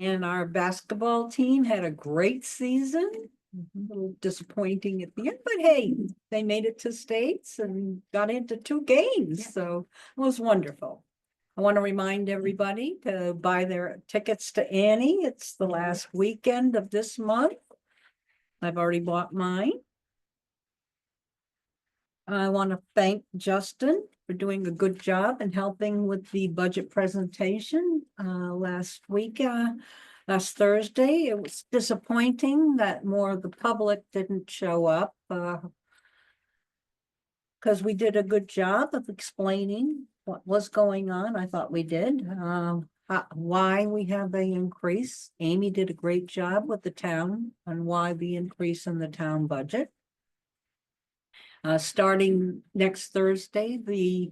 And our basketball team had a great season. A little disappointing at the end, but hey, they made it to states and got into 2 games, so it was wonderful. I want to remind everybody to buy their tickets to Annie. It's the last weekend of this month. I've already bought mine. I want to thank Justin for doing a good job and helping with the budget presentation last Thursday. It was disappointing that more of the public didn't show up because we did a good job of explaining what was going on. I thought we did. Why we have the increase. Amy did a great job with the town on why the increase in the town budget. Starting next Thursday, the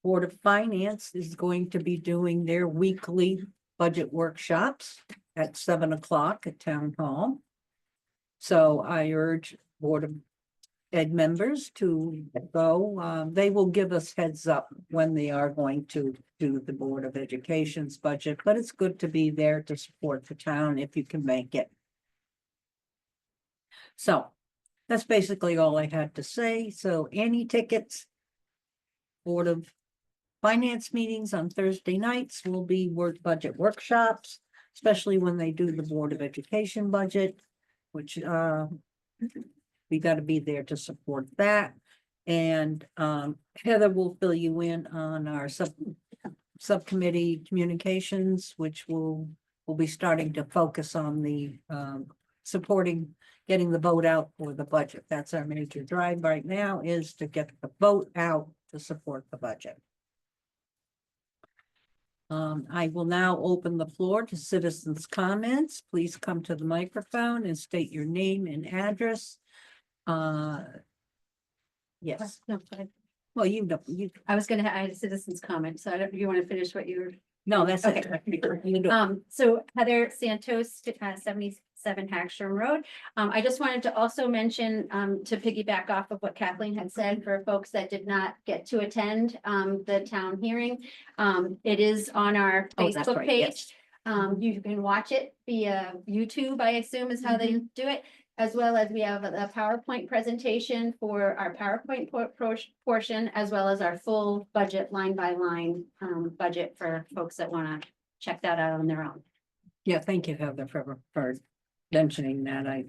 Board of Finance is going to be doing their weekly budget workshops at 7 o'clock at Town Hall. So I urge Board of Ed members to go. They will give us heads up when they are going to do the Board of Education's budget, but it's good to be there to support the town if you can make it. So that's basically all I had to say. So Annie tickets, Board of Finance meetings on Thursday nights will be budget workshops, especially when they do the Board of Education budget, which we got to be there to support that. And Heather will fill you in on our subcommittee communications, which will be starting to focus on the getting the vote out for the budget. That's our major drive right now, is to get the vote out to support the budget. I will now open the floor to citizens' comments. Please come to the microphone and state your name and address. Yes. No, Well, you I was gonna add a citizens comment, so I don't, you want to finish what you were? no, that's it. So Heather Santos, 77 Hackstrom Road. I just wanted to also mention, to piggyback off of what Kathleen had said, for folks that did not get to attend the town hearing. It is on our Oh, that's Facebook right, page. yes. You can watch it via YouTube, I assume is how they do it. As well as we have a PowerPoint presentation for our PowerPoint portion, as well as our full budget line by line budget for folks that want to check that out on their own. Yeah, thank you, Heather, for mentioning that. I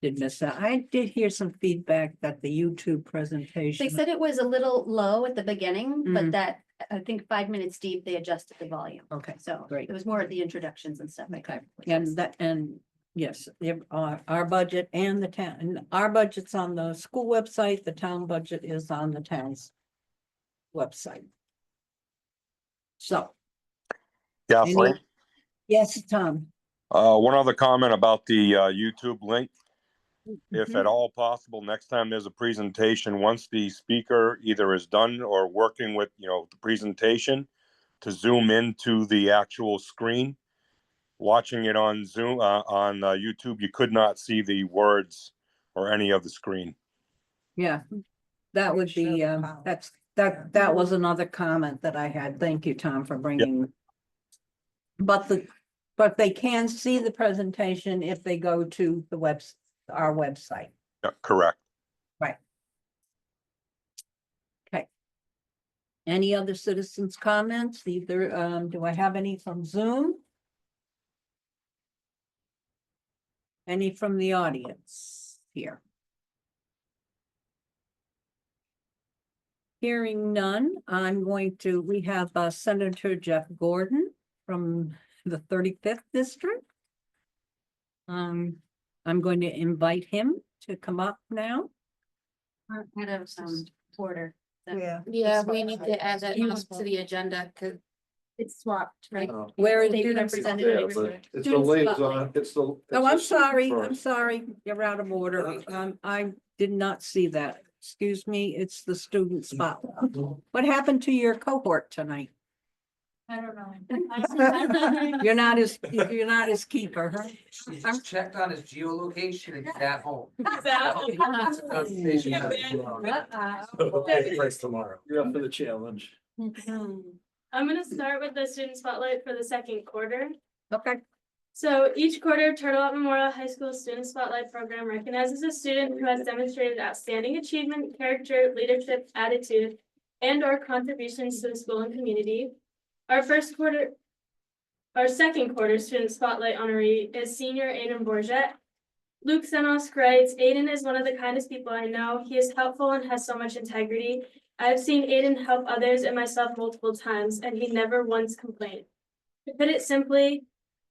did miss that. I did hear some feedback that the YouTube presentation. They said it was a little low at the beginning, Mhm. but that I think 5 minutes deep, they adjusted the volume. Okay, So great. it was more of the introductions and stuff like Okay, that. and yes, our budget and the town, and our budget's on the school website, the town budget is on the town's website. So, Kathleen, yes, Tom. one other comment about the YouTube link. If Mhm. at all possible, next time there's a presentation, once the speaker either is done or working with, the presentation, to zoom into the actual screen. Watching it on Zoom, on YouTube, you could not see the words or any of the screen. Yeah, that would be, that was another comment that I had. Thank you, Tom, for bringing. But they can see the presentation if they go to our website. Yeah, correct. Right. Okay. Any other citizens' comments? Either, do I have any from Zoom? Any from the audience here? Hearing none, we have Senator Jeff Gordon from the 35th District. I'm going to invite him to come up now. Out of order. Yeah, we need to add that to the agenda because It's swapped, right? Where is State it? representative. It's the liaison, it's the. Oh, I'm sorry, you're out of order. I did not see that. Excuse me, it's the student spotlight. What happened to your cohort tonight? I don't know. You're not his keeper, huh? I'm checked on his geolocation and he's at home. Place tomorrow. You're up for the challenge. I'm gonna start with the student spotlight for the second quarter. Okay. So each quarter, Turtle Up Memorial High School Student Spotlight Program recognizes a student who has demonstrated outstanding achievement, character, leadership, attitude, and/or contributions to the school and community. Our second quarter Student Spotlight honoree is senior Aiden Bourget. Luke Senos writes, Aiden is one of the kindest people I know. He is helpful and has so much integrity. I've seen Aiden help others and myself multiple times, and he never once complained. To put it simply,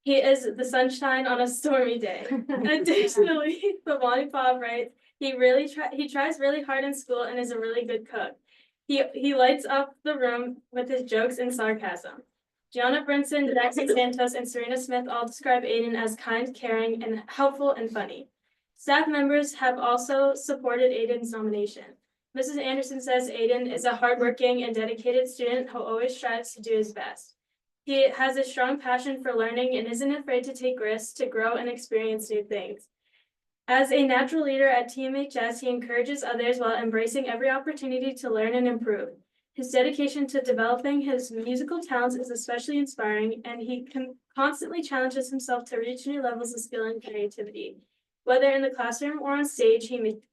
he is the sunshine on a stormy day. Additionally, Pavani Pav writes, he tries really hard in school and is a really good cook. He lights up the room with his jokes and sarcasm. Gianna Brinson, Jackson Santos, and Serena Smith all describe Aiden as kind, caring, and helpful and funny. Staff members have also supported Aiden's nomination. Mrs. Anderson says Aiden is a hardworking and dedicated student who always strives to do his best. He has a strong passion for learning and isn't afraid to take risks to grow and experience new things. As a natural leader at TMHS, he encourages others while embracing every opportunity to learn and improve. His dedication to developing his musical talents is especially inspiring, and he constantly challenges himself to reach new levels of skill and creativity. Whether in the classroom or on stage, he makes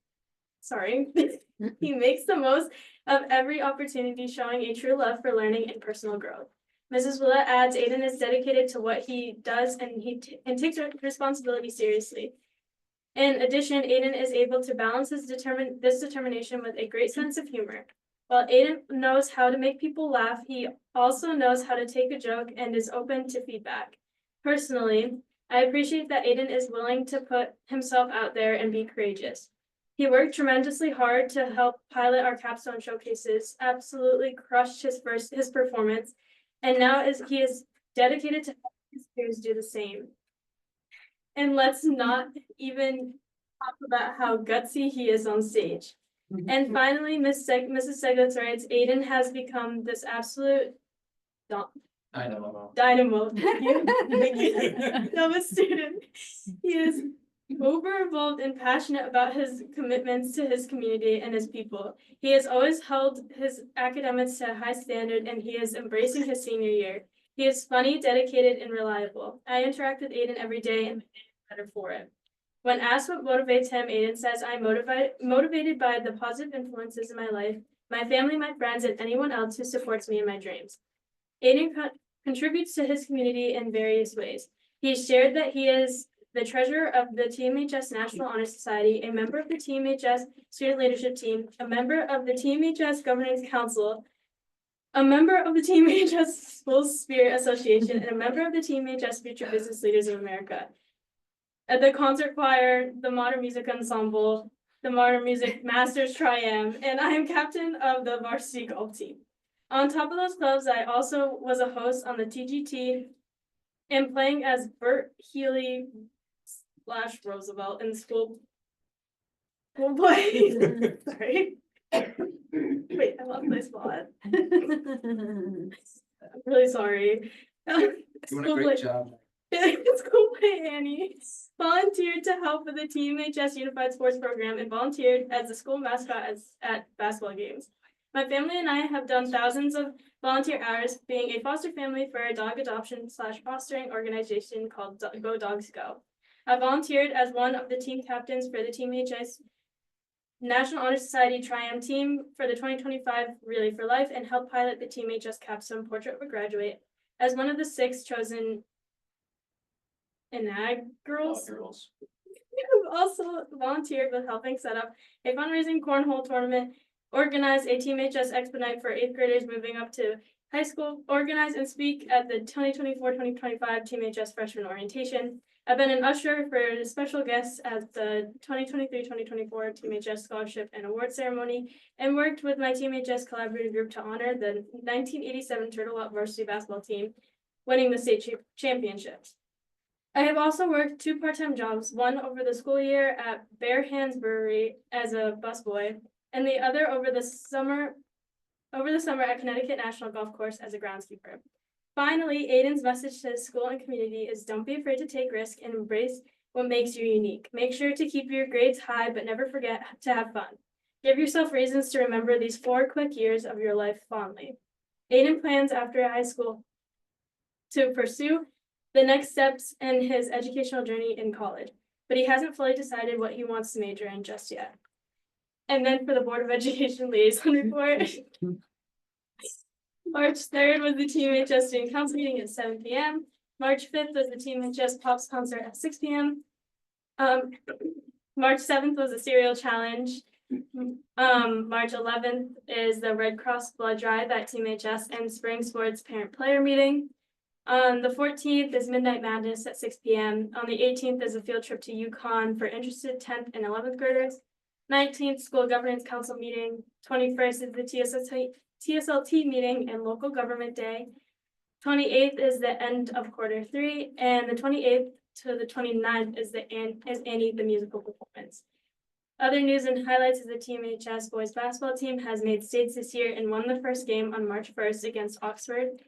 the most of every opportunity, showing a true love for learning and personal growth. Mrs. Willett adds, Aiden is dedicated to what he does and takes responsibility seriously. In addition, Aiden is able to balance this determination with a great sense of humor. While Aiden knows how to make people laugh, he also knows how to take a joke and is open to feedback. Personally, I appreciate that Aiden is willing to put himself out there and be courageous. He worked tremendously hard to help pilot our capstone showcases, absolutely crushed his performance, and now he is dedicated to helping his peers do the same. And let's not even talk about how gutsy he is on stage. And finally, Mrs. Seglitz writes, Aiden has become this absolute dynamo of a student. He is over-involved and passionate about his commitments to his community and his people. He has always held his academics to a high standard, and he is embracing his senior year. He is funny, dedicated, and reliable. I interact with Aiden every day and I'm better for it. When asked what motivates him, Aiden says, I'm motivated by the positive influences in my life, my family, my friends, and anyone else who supports me in my dreams. Aiden contributes to his community in various ways. He shared that he is the treasurer of the TMHS National Honor Society, a member of the TMHS Student Leadership Team, a member of the TMHS Governance Council, a member of the TMHS School Spirit Association, and a member of the TMHS Future Business Leaders of America. At the concert choir, the Modern Music Ensemble, the Modern Music Masters Tri-Am, and I am captain of the varsity golf team. On top of those clubs, I also was a host on the TGT and playing as Bert Healy / Roosevelt in school play. Sorry. Wait, I lost my spot. I'm really sorry. Doing a great job. School play Annie volunteered to help with the TMHS Unified Sports Program and volunteered as the school mascot at basketball games. My family and I have done thousands of volunteer hours being a foster family for a dog adoption / fostering organization called Go Dogs Go. I volunteered as one of the team captains for the TMHS National Honor Society Tri-Am team for the 2025 Relay for Life and helped pilot the TMHS Capstone Portrait of a Graduate as one of the 6 chosen inaugurals. I've also volunteered with helping set up a fundraising cornhole tournament, organize a TMHS Expedite for 8th graders moving up to high school, organize and speak at the 2024-2025 TMHS Freshman Orientation. I've been an usher for special guests at the 2023-2024 TMHS Scholarship and Award Ceremony, and worked with my TMHS collaborative group to honor the 1987 Turtle Up varsity basketball team, winning the state championships. I have also worked 2 part-time jobs, one over the school year at Bare Hands Brewery as a busboy, and the other over the summer at Connecticut National Golf Course as a groundskeeper. Finally, Aiden's message to his school and community is don't be afraid to take risks and embrace what makes you unique. Make sure to keep your grades high, but never forget to have fun. Give yourself reasons to remember these 4 quick years of your life fondly. Aiden plans after high school to pursue the next steps in his educational journey in college, but he hasn't fully decided what he wants to major in just yet. And then for the Board of Education liaison report. March 3rd was the TMHS student council meeting at 7 p.m. March 5th was the TMHS Pops concert at 6 p.m. March 7th was the cereal challenge. March 11th is the Red Cross blood drive at TMHS and spring sports parent player meeting. On the 14th is Midnight Madness at 6 p.m. On the 18th is a field trip to Yukon for interested 10th and 11th graders. 19th, school governance council meeting. 21st is the TSLT meeting and local government day. 28th is the end of quarter 3, and the 28th to the 29th is Annie the musical performance. Other news and highlights is the TMHS boys basketball team has made states this year and won the first game on March 1st against Oxford.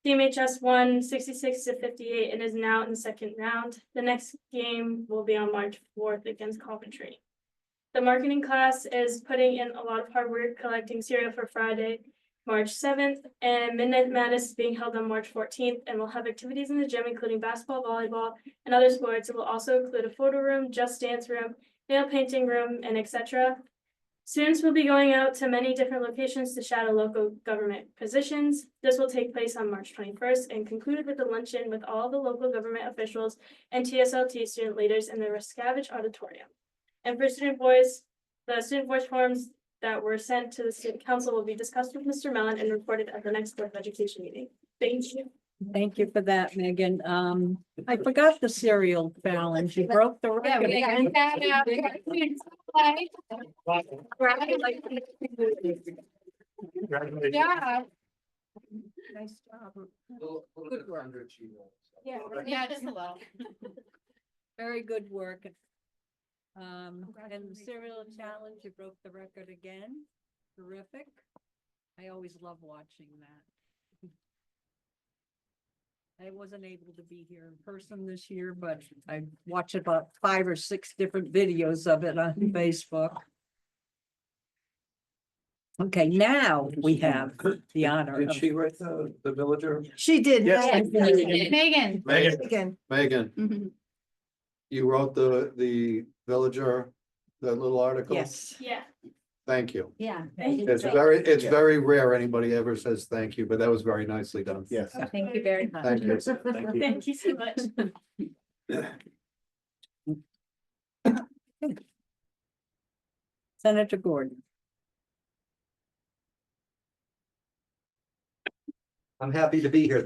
TMHS won 66-58 and is now in the second round. The next game will be on March 4th against Coventry. The marketing class is putting in a lot of hard work collecting cereal for Friday, March 7th, and Midnight Madness is being held on March 14th and will have activities in the gym, including basketball, volleyball, and other sports. It will also include a photo room, just dance room, nail painting room, and etc. Students will be going out to many different locations to shadow local government positions. This will take place on March 21st and concluded with a luncheon with all the local government officials and TSLT student leaders in the Rascavage Auditorium. And for student voice, the student voice forms that were sent to the student council will be discussed with Mr. Mellon and reported at the next Board of Education meeting. Thank you. Thank you for that, Megan. I forgot the cereal challenge. You broke the Yeah, record. we again. got Yeah, Nice job. Good work. Yeah. yeah, just a little. Very good work. And the cereal challenge, you broke the record again. Terrific. I always love watching that. I wasn't able to be here in person this year, but I watched about 5 or 6 different videos of it on Facebook. Okay, now we have the honor Did of. she write the villager? She did. Yes. Megan. Megan, Megan, Mm-hmm. you wrote the villager, the little article? Yes. Yeah. Thank you. Yeah. It's very rare anybody ever says thank you, but that was very nicely done. Yes. Thank you very much. Thank you. Thank you. Thank you so much. Senator Gordon. I'm happy to be here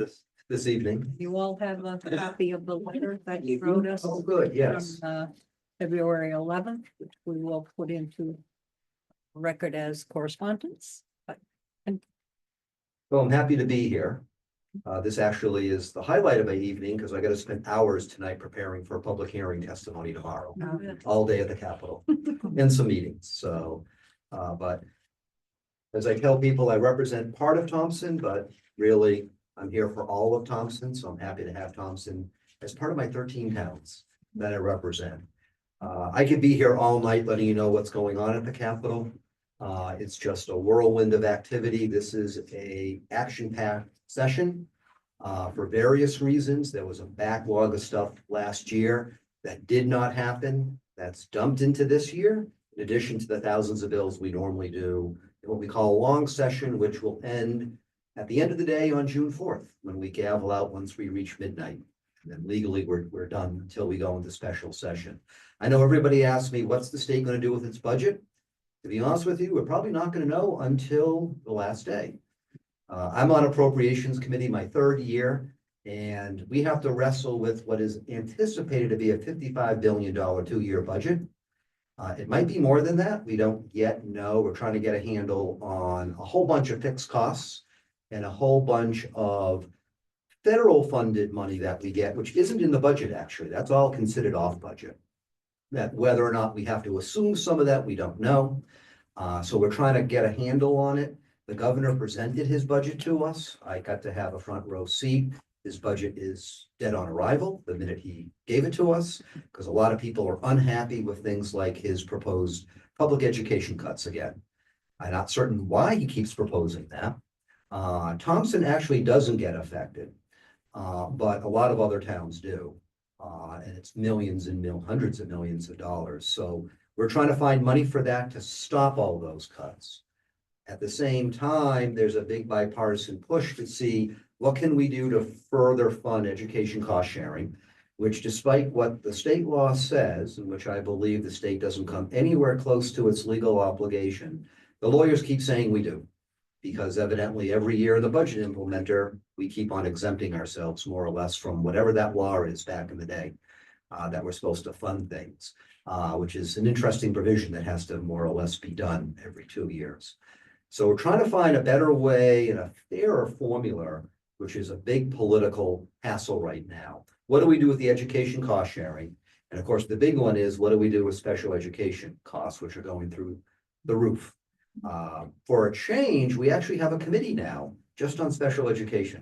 this evening. You all have a copy of the letter that you wrote us. Oh, good, yes. From February 11th, which we will put into record as correspondence. Well, I'm happy to be here. This actually is the highlight of my evening because I got to spend hours tonight preparing for a public hearing testimony tomorrow, all day at the Capitol and some meetings. So, but as I tell people, I represent part of Thompson, but really I'm here for all of Thompson. So I'm happy to have Thompson as part of my 13 towns that I represent. I could be here all night letting you know what's going on at the Capitol. It's just a whirlwind of activity. This is a action-packed session for various reasons. There was a backlog of stuff last year that did not happen. That's dumped into this year, in addition to the thousands of bills we normally do in what we call a long session, which will end at the end of the day on June 4th, when we gavel out once we reach midnight. And then legally, we're done until we go into special session. I know everybody asks me, what's the state going to do with its budget? To be honest with you, we're probably not going to know until the last day. I'm on Appropriations Committee my 3rd year, and we have to wrestle with what is anticipated to be a $55 billion 2-year budget. It might be more than that. We don't yet know. We're trying to get a handle on a whole bunch of fixed costs and a whole bunch of federal funded money that we get, which isn't in the budget, actually. That's all considered off budget. That whether or not we have to assume some of that, we don't know. So we're trying to get a handle on it. The governor presented his budget to us. I got to have a front row seat. His budget is dead on arrival the minute he gave it to us, because a lot of people are unhappy with things like his proposed public education cuts again. I'm not certain why he keeps proposing that. Thompson actually doesn't get affected. but a lot of other towns do. And it's millions and hundreds of millions of dollars. So we're trying to find money for that to stop all those cuts. At the same time, there's a big bipartisan push to see what can we do to further fund education cost sharing, which despite what the state law says, in which I believe the state doesn't come anywhere close to its legal obligation, the lawyers keep saying we do. Because evidently every year the budget implementer, we keep on exempting ourselves more or less from whatever that law is back in the day. That we're supposed to fund things, which is an interesting provision that has to more or less be done every 2 years. So we're trying to find a better way and a fairer formula, which is a big political hassle right now. What do we do with the education cost sharing? And of course, the big one is what do we do with special education costs, which are going through the roof? For a change, we actually have a committee now just on special education.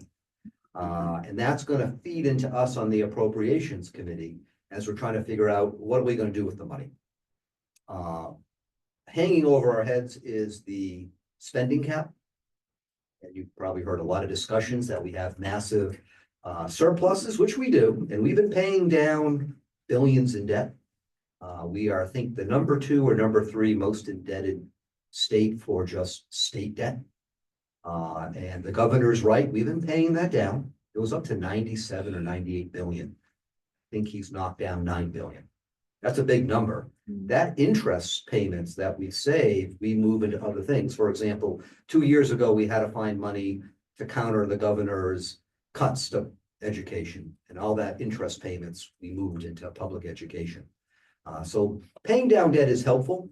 And that's going to feed into us on the appropriations committee as we're trying to figure out what are we going to do with the money. Hanging over our heads is the spending cap. And you've probably heard a lot of discussions that we have massive surpluses, which we do, and we've been paying down billions in debt. We are, I think, the number 2 or number 3 most indebted state for just state debt. And the governor's right, we've been paying that down. It was up to 97 or 98 billion. I think he's knocked down 9 billion. That's a big number. That interest payments that we save, we move into other things. For example, 2 years ago, we had to find money to counter the governor's cuts to education, and all that interest payments, we moved into public education. So paying down debt is helpful.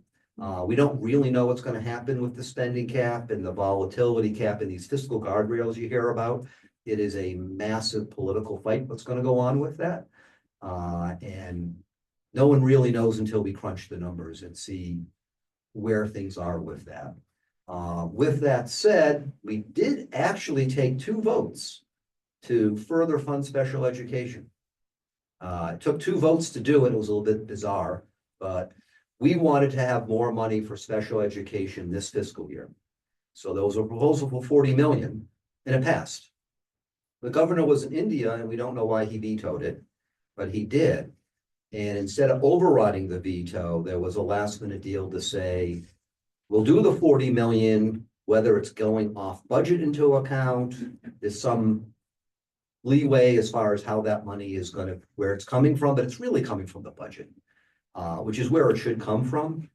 We don't really know what's going to happen with the spending cap and the volatility cap and these fiscal guardrails you hear about. It is a massive political fight what's going to go on with that. And no one really knows until we crunch the numbers and see where things are with that. With that said, we did actually take 2 votes to further fund special education. It took 2 votes to do it. It was a little bit bizarre, but we wanted to have more money for special education this fiscal year. So there was a proposal for 40 million and it passed. The governor was in India and we don't know why he vetoed it, but he did. And instead of overriding the veto, there was a last minute deal to say, we'll do the 40 million, whether it's going off budget into account, there's some leeway as far as how that money is going to, where it's coming from, but it's really coming from the budget, which is where it should come from.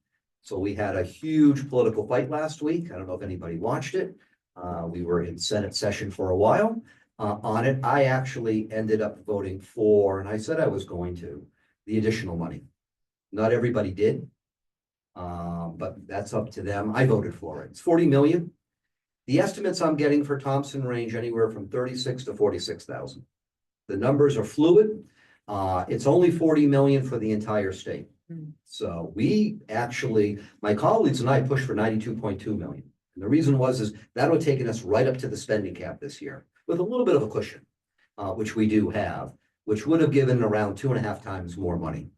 So we had a huge political fight last week. I don't know if anybody watched it. We were in Senate session for a while on it. I actually ended up voting for, and I said I was going to, the additional money. Not everybody did, but that's up to them. I voted for it. It's 40 million. The estimates I'm getting for Thompson range anywhere from 36 to 46,000. The numbers are fluid. It's only 40 million for the entire state. So we actually, my colleagues and I pushed for 92.2 million. And the reason is that would have taken us right up to the spending cap this year with a little bit of a cushion, which we do have, which would have given around 2.5 times more money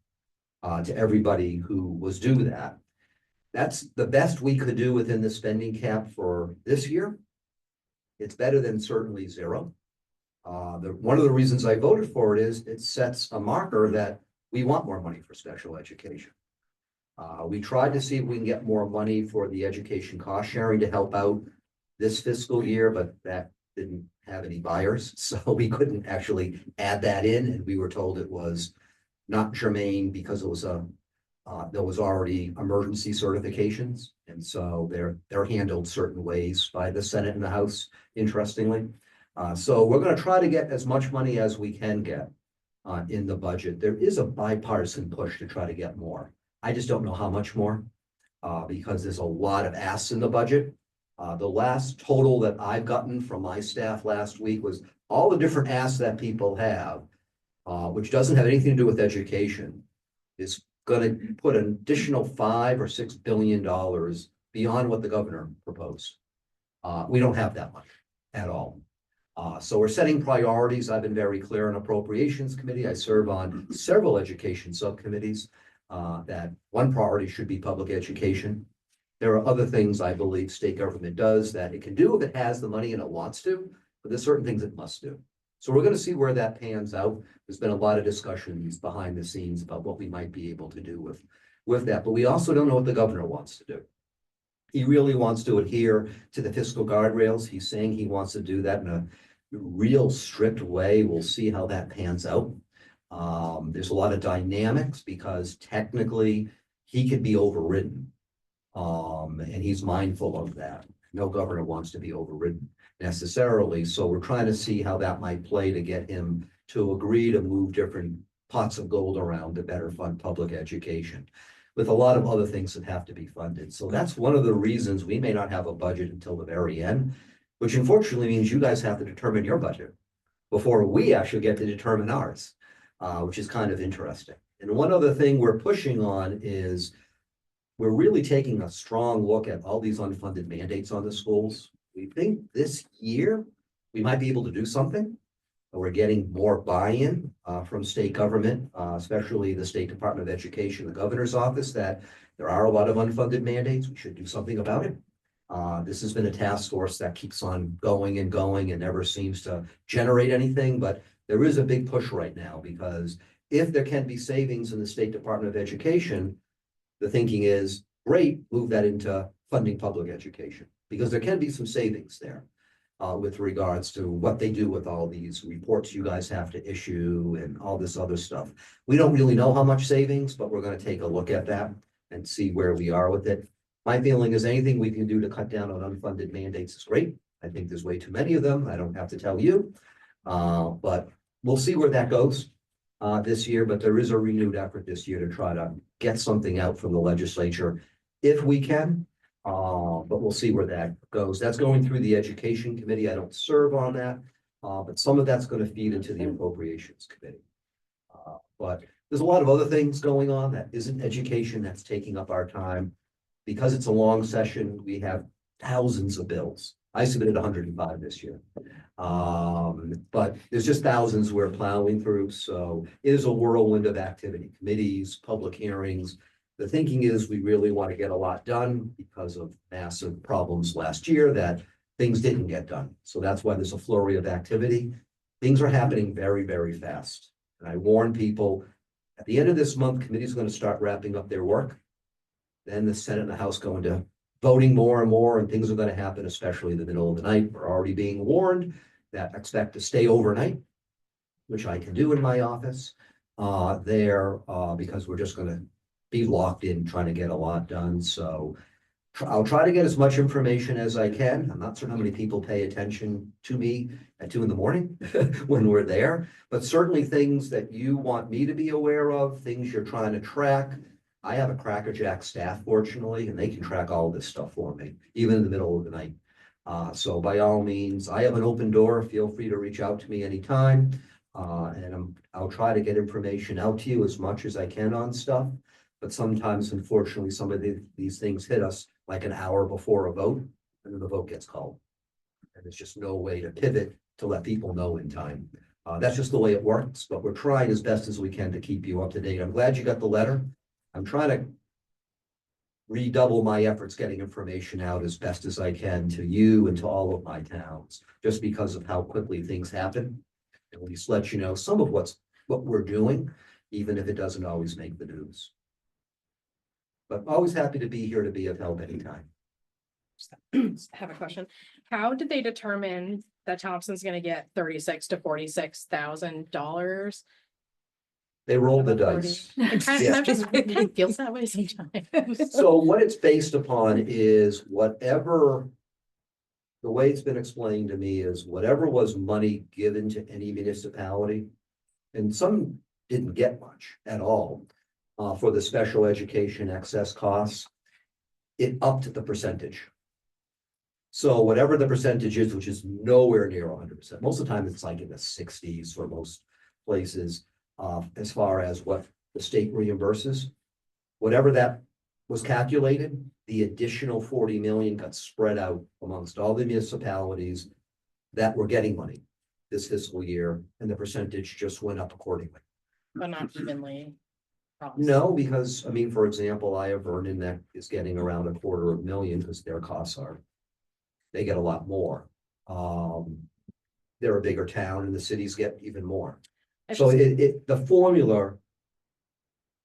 to everybody who was due that. That's the best we could do within the spending cap for this year. It's better than certainly 0. One of the reasons I voted for it is it sets a marker that we want more money for special education. We tried to see if we can get more money for the education cost sharing to help out this fiscal year, but that didn't have any buyers. So we couldn't actually add that in. And we were told it was not germane because it was there was already emergency certifications. And so they're handled certain ways by the Senate and the House, interestingly. So we're going to try to get as much money as we can get in the budget. There is a bipartisan push to try to get more. I just don't know how much more because there's a lot of asks in the budget. The last total that I've gotten from my staff last week was all the different asks that people have, which doesn't have anything to do with education, is going to put an additional $5 or $6 billion beyond what the governor proposed. We don't have that much at all. So we're setting priorities. I've been very clear on appropriations committee. I serve on several education subcommittees that one priority should be public education. There are other things I believe state government does that it can do if it has the money and it wants to, but there's certain things it must do. So we're gonna see where that pans out. There's been a lot of discussions behind the scenes about what we might be able to do with that, but we also don't know what the governor wants to do. He really wants to adhere to the fiscal guardrails. He's saying he wants to do that in a real strict way. We'll see how that pans out. There's a lot of dynamics because technically he could be overridden. And he's mindful of that. No governor wants to be overridden necessarily. So we're trying to see how that might play to get him to agree to move different pots of gold around to better fund public education, with a lot of other things that have to be funded. So that's one of the reasons we may not have a budget until the very end, which unfortunately means you guys have to determine your budget before we actually get to determine ours, which is kind of interesting. And one other thing we're pushing on is we're really taking a strong look at all these unfunded mandates on the schools. We think this year we might be able to do something. We're getting more buy-in from state government, especially the State Department of Education, the governor's office, that there are a lot of unfunded mandates. We should do something about it. This has been a task force that keeps on going and going and never seems to generate anything, but there is a big push right now because if there can be savings in the State Department of Education, the thinking is, great, move that into funding public education, because there can be some savings there with regards to what they do with all these reports you guys have to issue and all this other stuff. We don't really know how much savings, but we're going to take a look at that and see where we are with it. My feeling is anything we can do to cut down on unfunded mandates is great. I think there's way too many of them. I don't have to tell you, but we'll see where that goes this year. But there is a renewed effort this year to try to get something out from the legislature if we can. But we'll see where that goes. That's going through the Education Committee. I don't serve on that, but some of that's going to feed into the Appropriations Committee. But there's a lot of other things going on that isn't education that's taking up our time. Because it's a long session, we have thousands of bills. I submitted 105 this year. But there's just thousands we're plowing through. So it is a whirlwind of activity, committees, public hearings. The thinking is we really want to get a lot done because of massive problems last year that things didn't get done. So that's why there's a flurry of activity. Things are happening very, very fast. And I warn people, at the end of this month, committees are going to start wrapping up their work. Then the Senate and the House go into voting more and more, and things are going to happen, especially in the middle of the night. We're already being warned that expect to stay overnight, which I can do in my office because we're just going to be locked in trying to get a lot done. So I'll try to get as much information as I can. I'm not certain how many people pay attention to me at 2 a.m. when we're there, but certainly things that you want me to be aware of, things you're trying to track. I have a crackerjack staff, fortunately, and they can track all this stuff for me, even in the middle of the night. So by all means, I have an open door. Feel free to reach out to me anytime. And I'll try to get information out to you as much as I can on stuff. But sometimes, unfortunately, some of these things hit us like an hour before a vote, and then the vote gets called. And there's just no way to pivot to let people know in time. That's just the way it works, but we're trying as best as we can to keep you up to date. I'm glad you got the letter. I'm trying to redouble my efforts getting information out as best as I can to you and to all of my towns, just because of how quickly things happen. And at least let you know some of what we're doing, even if it doesn't always make the news. But always happy to be here to be of help anytime. Have a question. How did they determine that Thompson's gonna get $36,000 to $46,000? They roll the dice. I'm just, it kind of feels that way sometimes. So what it's based upon is whatever, the way it's been explained to me is whatever was money given to any municipality, and some didn't get much at all for the special education excess costs, it upped the percentage. So whatever the percentage is, which is nowhere near 100%, most of the time it's like in the 60s for most places. As far as what the state reimburses, whatever that was calculated, the additional 40 million got spread out amongst all the municipalities that were getting money this fiscal year, and the percentage just went up accordingly. But not evenly. No, because I mean, for example, I have Vernon that is getting around $250,000 because their costs they get a lot more. they're a bigger town and the cities get even more. I So just- the formula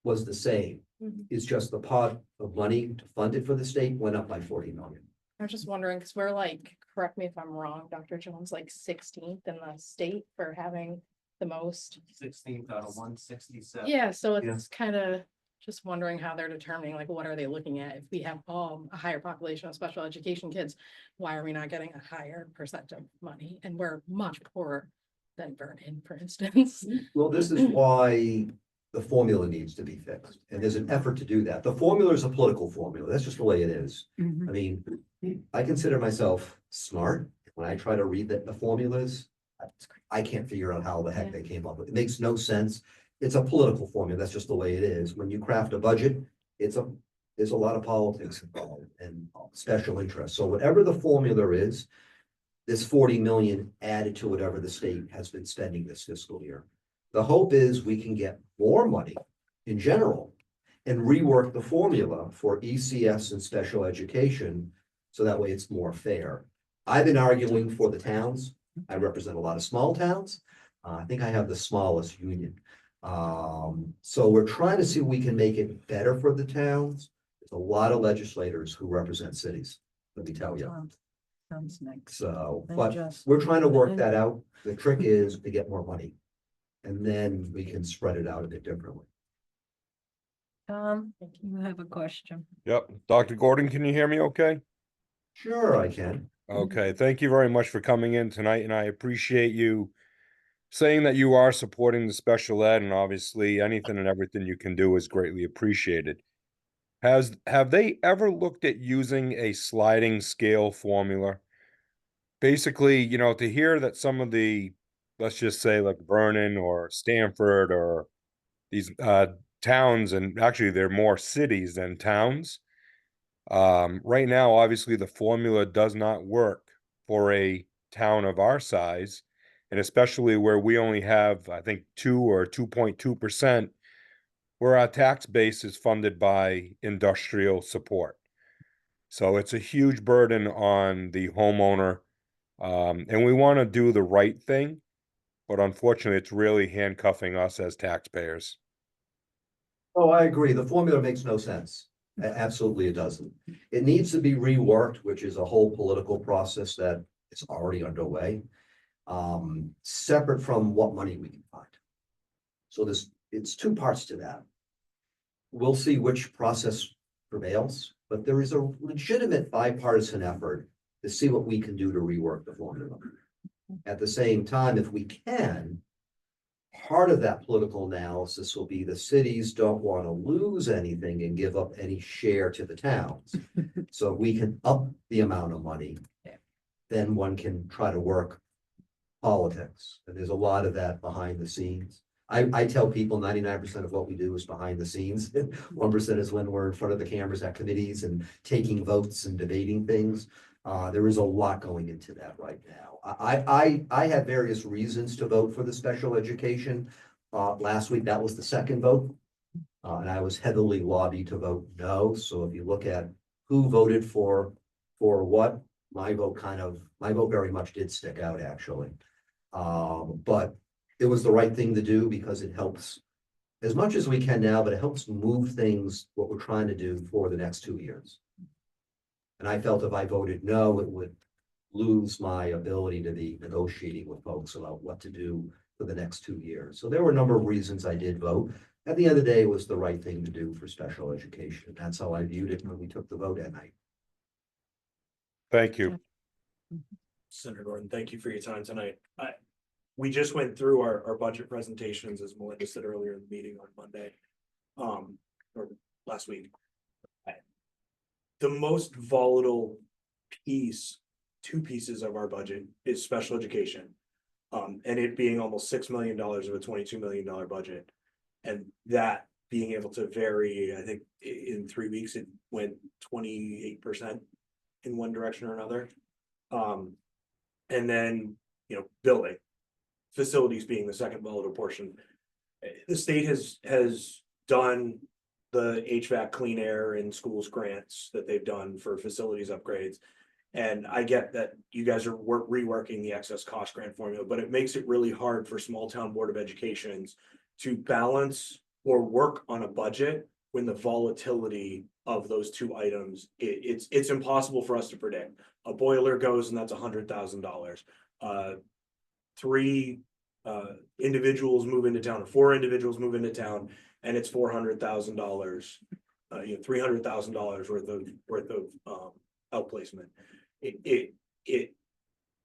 was the same. Mhm. It's just the pot of money to fund it for the state went up by 40 million. I'm just wondering, because we're like, correct me if I'm wrong, Dr. Jones, like 16th in the state for having the most. 16th out of 167. Yeah, so Yeah. it's kind of just wondering how they're determining, like, what are they looking at? If we have a higher population of special education kids, why are we not getting a higher percent of money? And we're much poorer than Vernon, for instance. Well, this is why the formula needs to be fixed. And there's an effort to do that. The formula is a political formula. That's just the way it is. Mhm. I mean, I consider myself smart. When I try to read the formulas, I can't figure out how the heck Yeah. they came up with it. It makes no sense. It's a political formula. That's just the way it is. When you craft a budget, there's a lot of politics involved and special interests. So whatever the formula is, this 40 million added to whatever the state has been spending this fiscal year. The hope is we can get more money in general and rework the formula for ECS and special education. So that way it's more fair. I've been arguing for the towns. I represent a lot of small towns. I think I have the smallest union. So we're trying to see if we can make it better for the towns. There's a lot of legislators who represent cities, let me tell you. Sounds next. So, Then but just- we're trying to work that out. The trick is to get more money. And then we can spread it out a bit differently. Tom, you have a question? Yep. Dr. Gordon, can you hear me okay? Sure, I can. Okay, thank you very much for coming in tonight, and I appreciate you saying that you are supporting the special ed, and obviously anything and everything you can do is greatly appreciated. Have they ever looked at using a sliding scale formula? Basically, to hear that some of the, let's just say like Vernon or Stanford or these towns, and actually they're more cities than towns. Right now, obviously, the formula does not work for a town of our size, and especially where we only have, I think, 2 or 2.2%, where our tax base is funded by industrial support. So it's a huge burden on the homeowner, and we want to do the right thing, but unfortunately, it's really handcuffing us as taxpayers. Oh, I agree. The formula makes no sense. Absolutely, it doesn't. It needs to be reworked, which is a whole political process that is already underway. Separate from what money we can find. So it's two parts to that. We'll see which process prevails, but there is a legitimate bipartisan effort to see what we can do to rework the formula. At the same time, if we can, part of that political analysis will be the cities don't want to lose anything and give up any share to the towns. So if we can up the amount of money, then one can try to work politics. And there's a lot of that behind the scenes. I tell people 99% of what we do is behind the scenes. 1% is when we're in front of the cameras at committees and taking votes and debating things. There is a lot going into that right now. I had various reasons to vote for the special education. Last week, that was the second vote. And I was heavily lobbied to vote no. So if you look at who voted for what, my vote very much did stick out, actually. But it was the right thing to do because it helps as much as we can now, but it helps move things, what we're trying to do for the next 2 years. And I felt if I voted no, it would lose my ability to be negotiating with folks about what to do for the next 2 years. So there were a number of reasons I did vote. At the end of the day, it was the right thing to do for special education. That's how I viewed it when we took the vote at night. Thank you. Senator Gordon, thank you for your time tonight. We just went through our budget presentations, as Melinda said earlier in the meeting on Monday, or last week. The most volatile piece, two pieces of our budget is special education. And it being almost $6 million of a $22 million budget. And that being able to vary, I think in 3 weeks, it went 28% in one direction or another. And then, building. Facilities being the second volatile portion. The state has done the HVAC clean air in schools grants that they've done for facilities upgrades. And I get that you guys are reworking the excess cost grant formula, but it makes it really hard for small town Board of Educations to balance or work on a budget when the volatility of those two items, it's impossible for us to predict. A boiler goes and that's $100,000. Three individuals move into town, or four individuals move into town, and it's $400,000. $300,000 worth of outplacement. It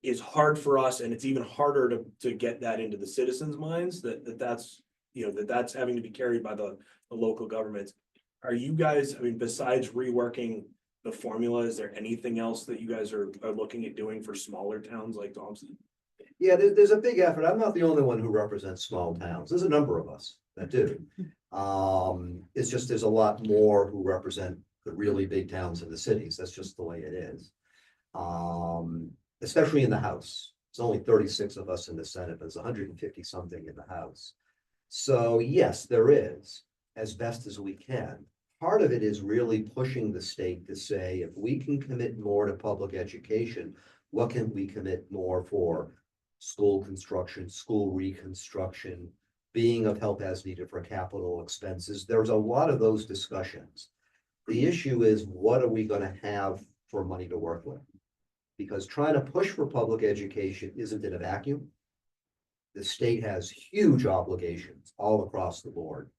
is hard for us, and it's even harder to get that into the citizens' minds that's that's having to be carried by the local governments. Are you guys, I mean, besides reworking the formula, is there anything else that you guys are looking at doing for smaller towns like Thompson? Yeah, there's a big effort. I'm not the only one who represents small towns. There's a number of us that do. It's just there's a lot more who represent the really big towns and the cities. That's just the way it is. Especially in the House. It's only 36 of us in the Senate, but it's 150 something in the House. So yes, there is, as best as we can. Part of it is really pushing the state to say, if we can commit more to public education, what can we commit more for? School construction, school reconstruction, being of help as needed for capital expenses. There's a lot of those discussions. The issue is, what are we going to have for money to work with? Because trying to push for public education isn't in a vacuum. The state has huge obligations all across the board.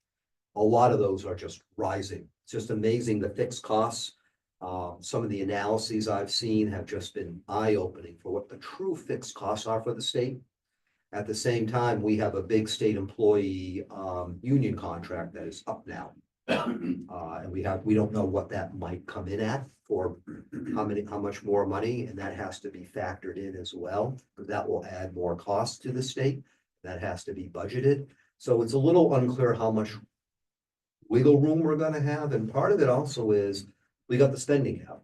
A lot of those are just rising. It's just amazing, the fixed costs. Some of the analyses I've seen have just been eye-opening for what the true fixed costs are for the state. At the same time, we have a big state employee union contract that is up now. And we don't know what that might come in at for how much more money, and that has to be factored in as well, because that will add more costs to the state. That has to be budgeted. So it's a little unclear how much wiggle room we're going to have, and part of it also is we got the spending cap.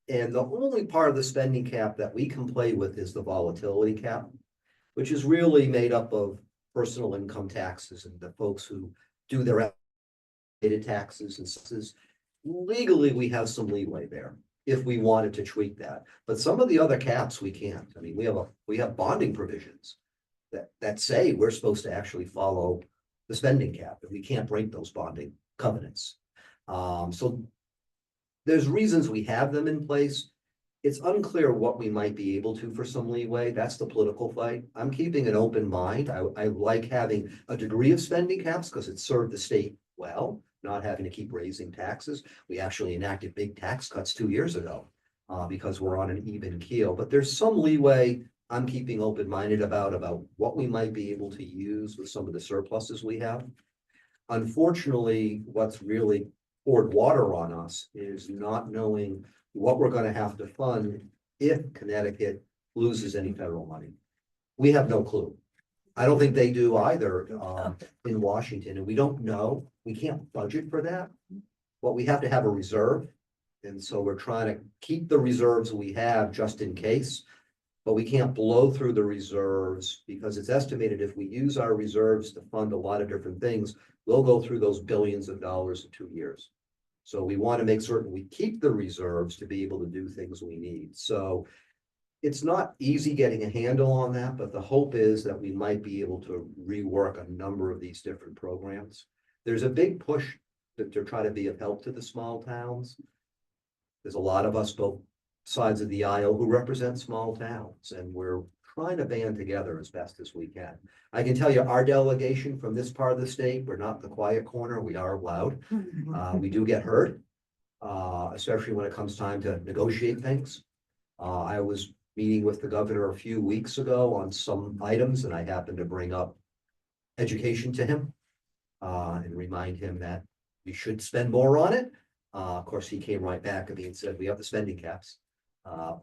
And the only part of the spending cap that we can play with is the volatility cap, which is really made up of personal income taxes and the folks who do their taxes and taxes. Legally, we have some leeway there if we wanted to tweak that. But some of the other caps we can't. I mean, we have bonding provisions that say we're supposed to actually follow the spending cap, and we can't break those bonding covenants. So there's reasons we have them in place. It's unclear what we might be able to for some leeway. That's the political fight. I'm keeping an open mind. I like having a degree of spending caps because it served the state well, not having to keep raising taxes. We actually enacted big tax cuts 2 years ago because we're on an even keel. But there's some leeway I'm keeping open-minded about what we might be able to use with some of the surpluses we have. Unfortunately, what's really poured water on us is not knowing what we're going to have to fund if Connecticut loses any federal money. We have no clue. I don't think they do either in Washington, and we don't know. We can't budget for that, but we have to have a reserve. And so we're trying to keep the reserves we have just in case, but we can't blow through the reserves because it's estimated if we use our reserves to fund a lot of different things, we'll go through those billions of dollars in 2 years. So we want to make certain we keep the reserves to be able to do things we need. So it's not easy getting a handle on that, but the hope is that we might be able to rework a number of these different programs. There's a big push to try to be of help to the small towns. There's a lot of us both sides of the aisle who represent small towns, and we're trying to band together as best as we can. I can tell you our delegation from this part of the state, we're not the quiet corner, we are loud. We do get heard, especially when it comes time to negotiate things. I was meeting with the governor a few weeks ago on some items, and I happened to bring up education to him and remind him that we should spend more on it. Of course, he came right back at me and said, we have the spending caps.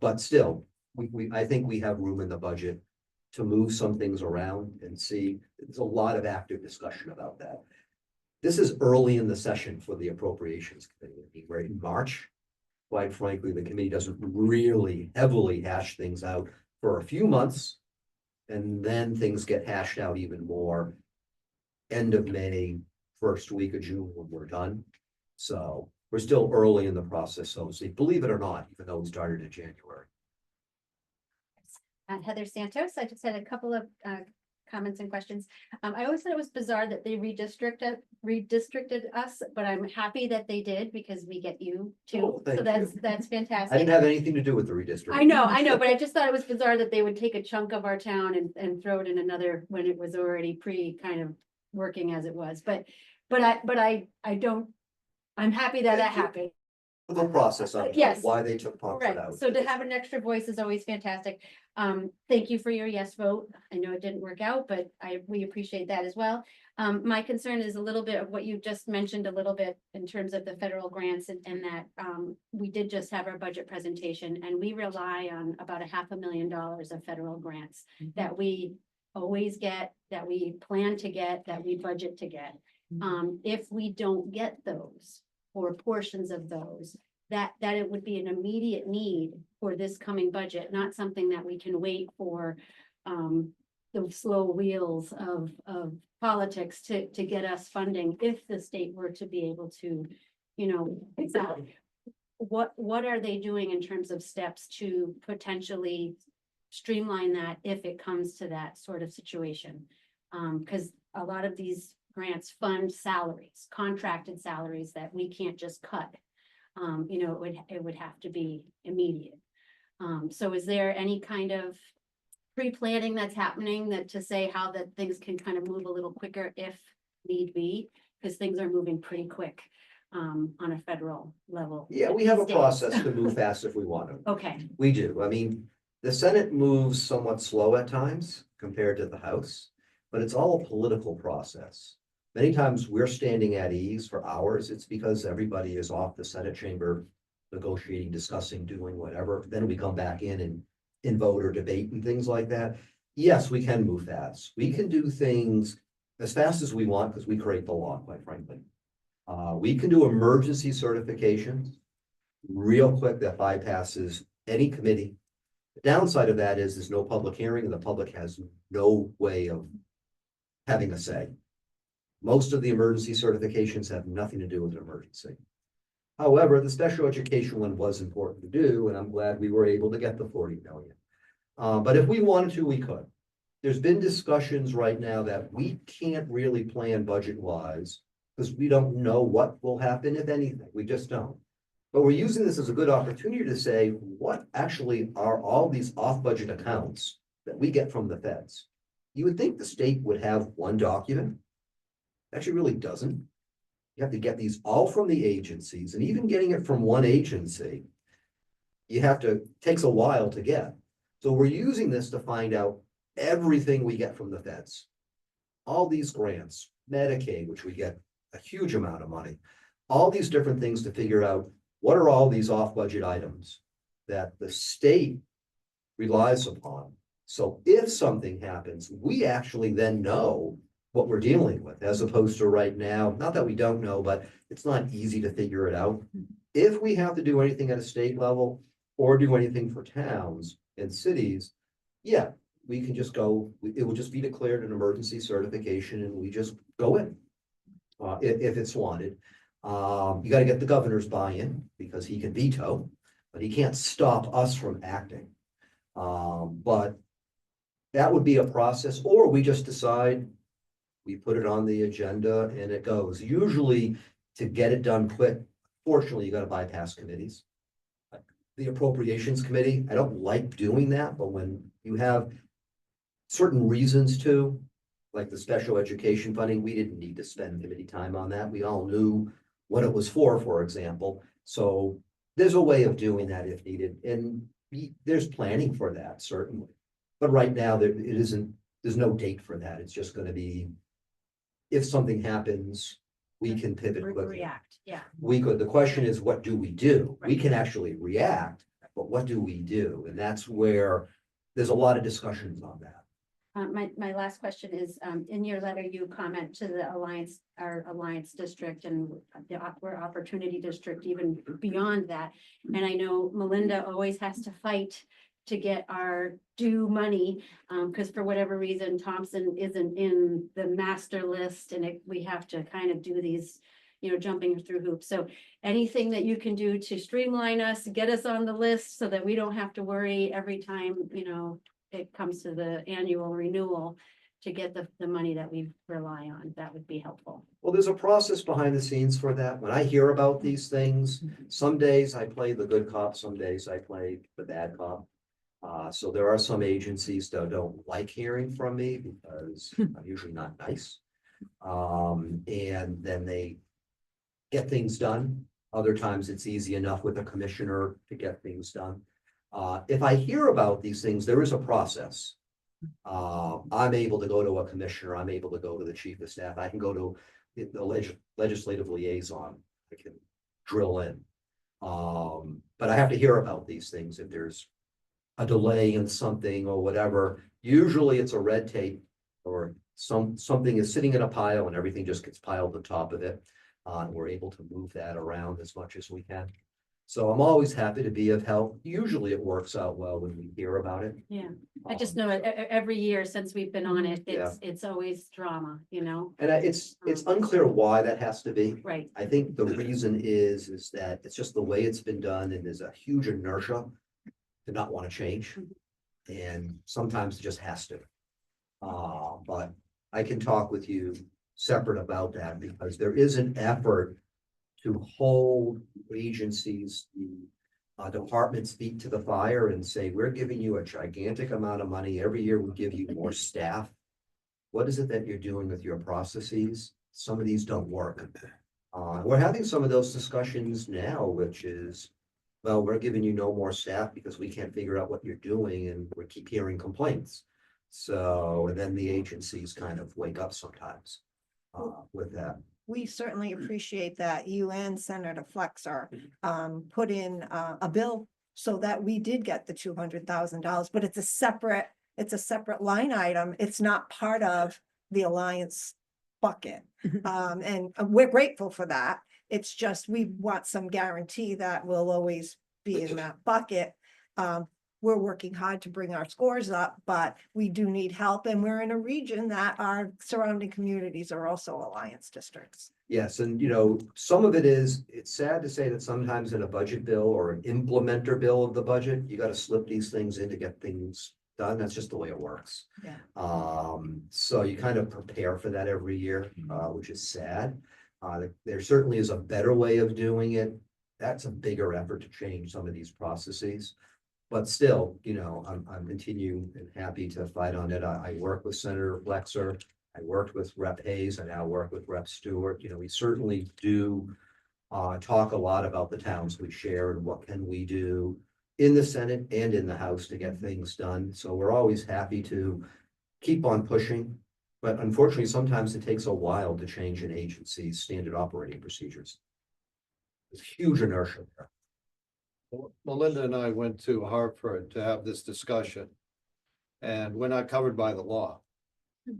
But still, I think we have room in the budget to move some things around and see. There's a lot of active discussion about that. This is early in the session for the Appropriations Committee. We're in March. Quite frankly, the committee doesn't really heavily hash things out for a few months, and then things get hashed out even more end of May, first week of June when we're done. So we're still early in the process, so believe it or not, even though we started in January. Heather Santos. I just had a couple of comments and questions. I always thought it was bizarre that they redistricted us, but I'm happy that they did because we get you Oh, too. thank So that's you. fantastic. I didn't have anything to do with the redistricting. I know, but I just thought it was bizarre that they would take a chunk of our town and throw it in another when it was already kind of working as it was. But I don't, I'm happy that happened. The process of Yes. why they took Pomfret Right, out. so to have an extra voice is always fantastic. Thank you for your yes vote. I know it didn't work out, but we appreciate that as well. My concern is a little bit of what you just mentioned a little bit in terms of the federal grants and that we did just have our budget presentation and we rely on about $500,000 of federal grants that we always get, that we plan to get, that we budget to get. If we don't get those or portions of those, that it would be an immediate need for this coming budget, not something that we can wait for the slow wheels of politics to get us funding if the state were to be able to, what are they doing in terms of steps to potentially streamline that if it comes to that sort of situation? Because a lot of these grants fund salaries, contracted salaries that we can't just cut. It would have to be immediate. So is there any kind of pre-planning that's happening that to say how that things can kind of move a little quicker if need be? Because things are moving pretty quick on a federal level. Yeah, we have a State. process to move fast if we want to. Okay, We do. I mean, the Senate moves somewhat slow at times compared to the House, but it's all a political process. Many times we're standing at ease for hours. It's because everybody is off the Senate chamber negotiating, discussing, doing whatever. Then we come back in and vote or debate and things like that. Yes, we can move fast. We can do things as fast as we want because we create the law, quite frankly. We can do emergency certifications real quick that bypasses any committee. The downside of that is there's no public hearing and the public has no way of having a say. Most of the emergency certifications have nothing to do with an emergency. However, the special education one was important to do, and I'm glad we were able to get the 40 million. But if we wanted to, we could. There's been discussions right now that we can't really plan budget-wise because we don't know what will happen, if anything. We just don't. But we're using this as a good opportunity to say, what actually are all these off-budget accounts that we get from the feds? You would think the state would have one document. Actually really doesn't. You have to get these all from the agencies, and even getting it from one agency, takes a while to get. So we're using this to find out everything we get from the feds. All these grants, Medicaid, which we get a huge amount of money, all these different things to figure out what are all these off-budget items that the state relies upon. So if something happens, we actually then know what we're dealing with, as opposed to right now, not that we don't know, but it's not easy to figure it out. If we have to do anything at a state level or do anything for towns and cities, yeah, we can just go, it will just be declared an emergency certification and we just go in. If it's wanted. You gotta get the governor's buy-in because he can veto, but he can't stop us from acting. But that would be a process, or we just decide we put it on the agenda and it goes. Usually to get it done quick, fortunately, you gotta bypass committees. The appropriations committee, I don't like doing that, but when you have certain reasons to, like the special education funding, we didn't need to spend committee time on that. We all knew what it was for example. So there's a way of doing that if needed, and there's planning for that, certainly. But right now, there's no date for that. It's just gonna be, if something happens, we can pivot quickly. react, yeah. We could, the question is, what do we do? We Right. can actually react, but what do we do? And that's where there's a lot of discussions on that. My last question is, in your letter, you comment to the Alliance, our Alliance District and we're Opportunity District, even beyond that. And I know Melinda always has to fight to get our due money, because for whatever reason, Thompson isn't in the master list and we have to kind of do these, jumping through hoops. So anything that you can do to streamline us, get us on the list so that we don't have to worry every time, it comes to the annual renewal to get the money that we rely on. That would be helpful. Well, there's a process behind the scenes for that. When I hear about these things, some days I play the good cop, some days I play the bad cop. So there are some agencies that don't like hearing from me because I'm usually not nice. And then they get things done. Other times it's easy enough with a commissioner to get things done. If I hear about these things, there is a process. I'm able to go to a commissioner, I'm able to go to the chief of staff, I can go to the legislative liaison, I can drill in. But I have to hear about these things if there's a delay in something or whatever. Usually it's a red tape or something is sitting in a pile and everything just gets piled on top of it. And we're able to move that around as much as we can. So I'm always happy to be of help. Usually it works out well when we hear about it. Yeah, I just know every year since we've been on it, Yeah. it's always drama, you know? And it's unclear why that has to be. Right. I think the reason is that it's just the way it's been done and there's a huge inertia to not want to change. And sometimes it just has to. But I can talk with you separate about that because there is an effort to hold agencies, the departments feet to the fire and say, we're giving you a gigantic amount of money. Every year we give you more staff. What is it that you're doing with your processes? Some of these don't work. We're having some of those discussions now, which is, well, we're giving you no more staff because we can't figure out what you're doing and we keep hearing complaints. So, and then the agencies kind of wake up sometimes with that. We certainly appreciate that you and Senator Flexer put in a bill so that we did get the $200,000, but it's a separate line item. It's not part of the Alliance bucket. And we're grateful for that. It's just, we want some guarantee that we'll always be in that bucket. We're working hard to bring our scores up, but we do need help. And we're in a region that our surrounding communities are also Alliance districts. Yes, and you know, some of it is, it's sad to say that sometimes in a budget bill or an implementer bill of the budget, you got to slip these things in to get things done. That's just the way it works. Yeah. So you kind of prepare for that every year, which is sad. There certainly is a better way of doing it. That's a bigger effort to change some of these processes. But still, you know, I'm continuing and happy to fight on it. I work with Senator Flexer. I worked with Rep. Hayes. I now work with Rep. Stewart. You know, we certainly do talk a lot about the towns we share and what can we do in the Senate and in the House to get things done. So we're always happy to keep on pushing. But unfortunately, sometimes it takes a while to change an agency's standard operating procedures. There's huge inertia there. Melinda and I went to Hartford to have this discussion. And we're not covered by the law.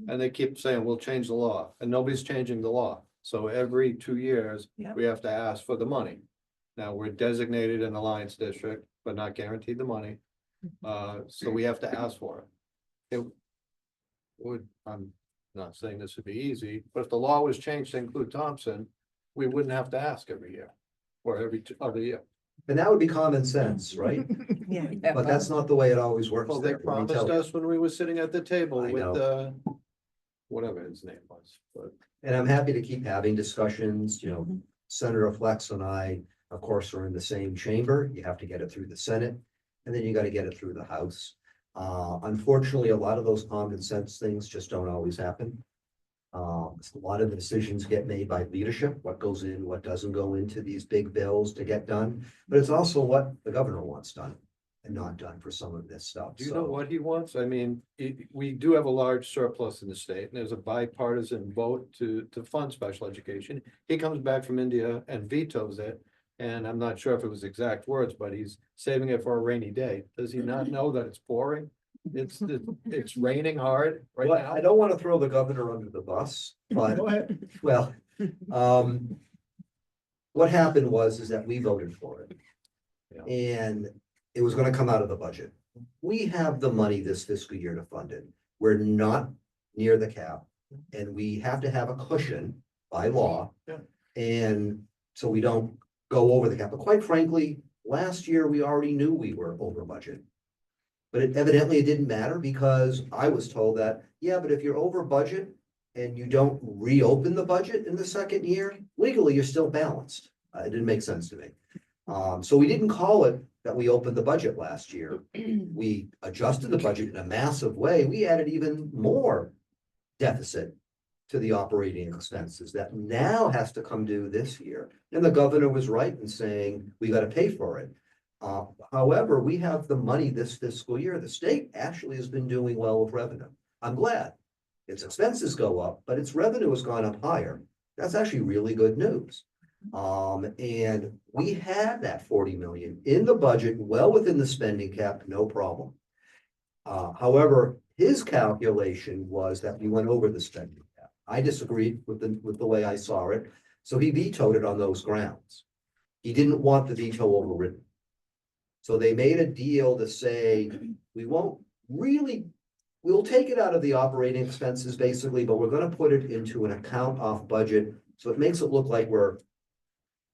And they keep saying, we'll change the law, and nobody's changing the law. So every 2 years, Yep. we have to ask for the money. Now, we're designated an Alliance district, but not guaranteed the money. So we have to ask for it. It would, I'm not saying this would be easy, but if the law was changed to include Thompson, we wouldn't have to ask every year or every other year. And that would be common sense, right? Yeah. But that's not the way it always works. Well, they there, let me promised tell you. us when we were sitting at the table I with know. whatever his name was, but. And I'm happy to keep having discussions, you know, Senator Flex and I, of course, are in the same chamber. You have to get it through the Senate, and then you got to get it through the House. Unfortunately, a lot of those common sense things just don't always happen. A lot of the decisions get made by leadership, what goes in, what doesn't go into these big bills to get done. But it's also what the governor wants done and not done for some of this stuff. Do you know what he wants? I mean, we do have a large surplus in the state, and there's a bipartisan vote to fund special education. He comes back from India and vetoes it, and I'm not sure if it was exact words, but he's saving it for a rainy day. Does he not know that it's pouring? It's raining hard right Well, now. I don't want to throw the governor under the bus, but Go ahead. well, what happened is that we voted for it. Yeah. And it was gonna come out of the budget. We have the money this fiscal year to fund it. We're not near the cap. And we have to have a cushion by law. Yeah. And so we don't go over the cap. But quite frankly, last year, we already knew we were over budget. But evidently it didn't matter because I was told that, yeah, but if you're over budget and you don't reopen the budget in the second year, legally, you're still balanced. It didn't make sense to me. So we didn't call it that we opened the budget last year. We adjusted the budget in a massive way. We added even more deficit to the operating expenses that now has to come due this year. And the governor was right in saying, we got to pay for it. However, we have the money this fiscal year. The state actually has been doing well with revenue. I'm glad. Its expenses go up, but its revenue has gone up higher. That's actually really good news. And we had that 40 million in the budget, well within the spending cap, no problem. However, his calculation was that we went over the spending cap. I disagreed with the way I saw it, so he vetoed it on those grounds. He didn't want the veto overridden. So they made a deal to say, we won't really, we'll take it out of the operating expenses basically, but we're gonna put it into an account off budget. So it makes it look like we're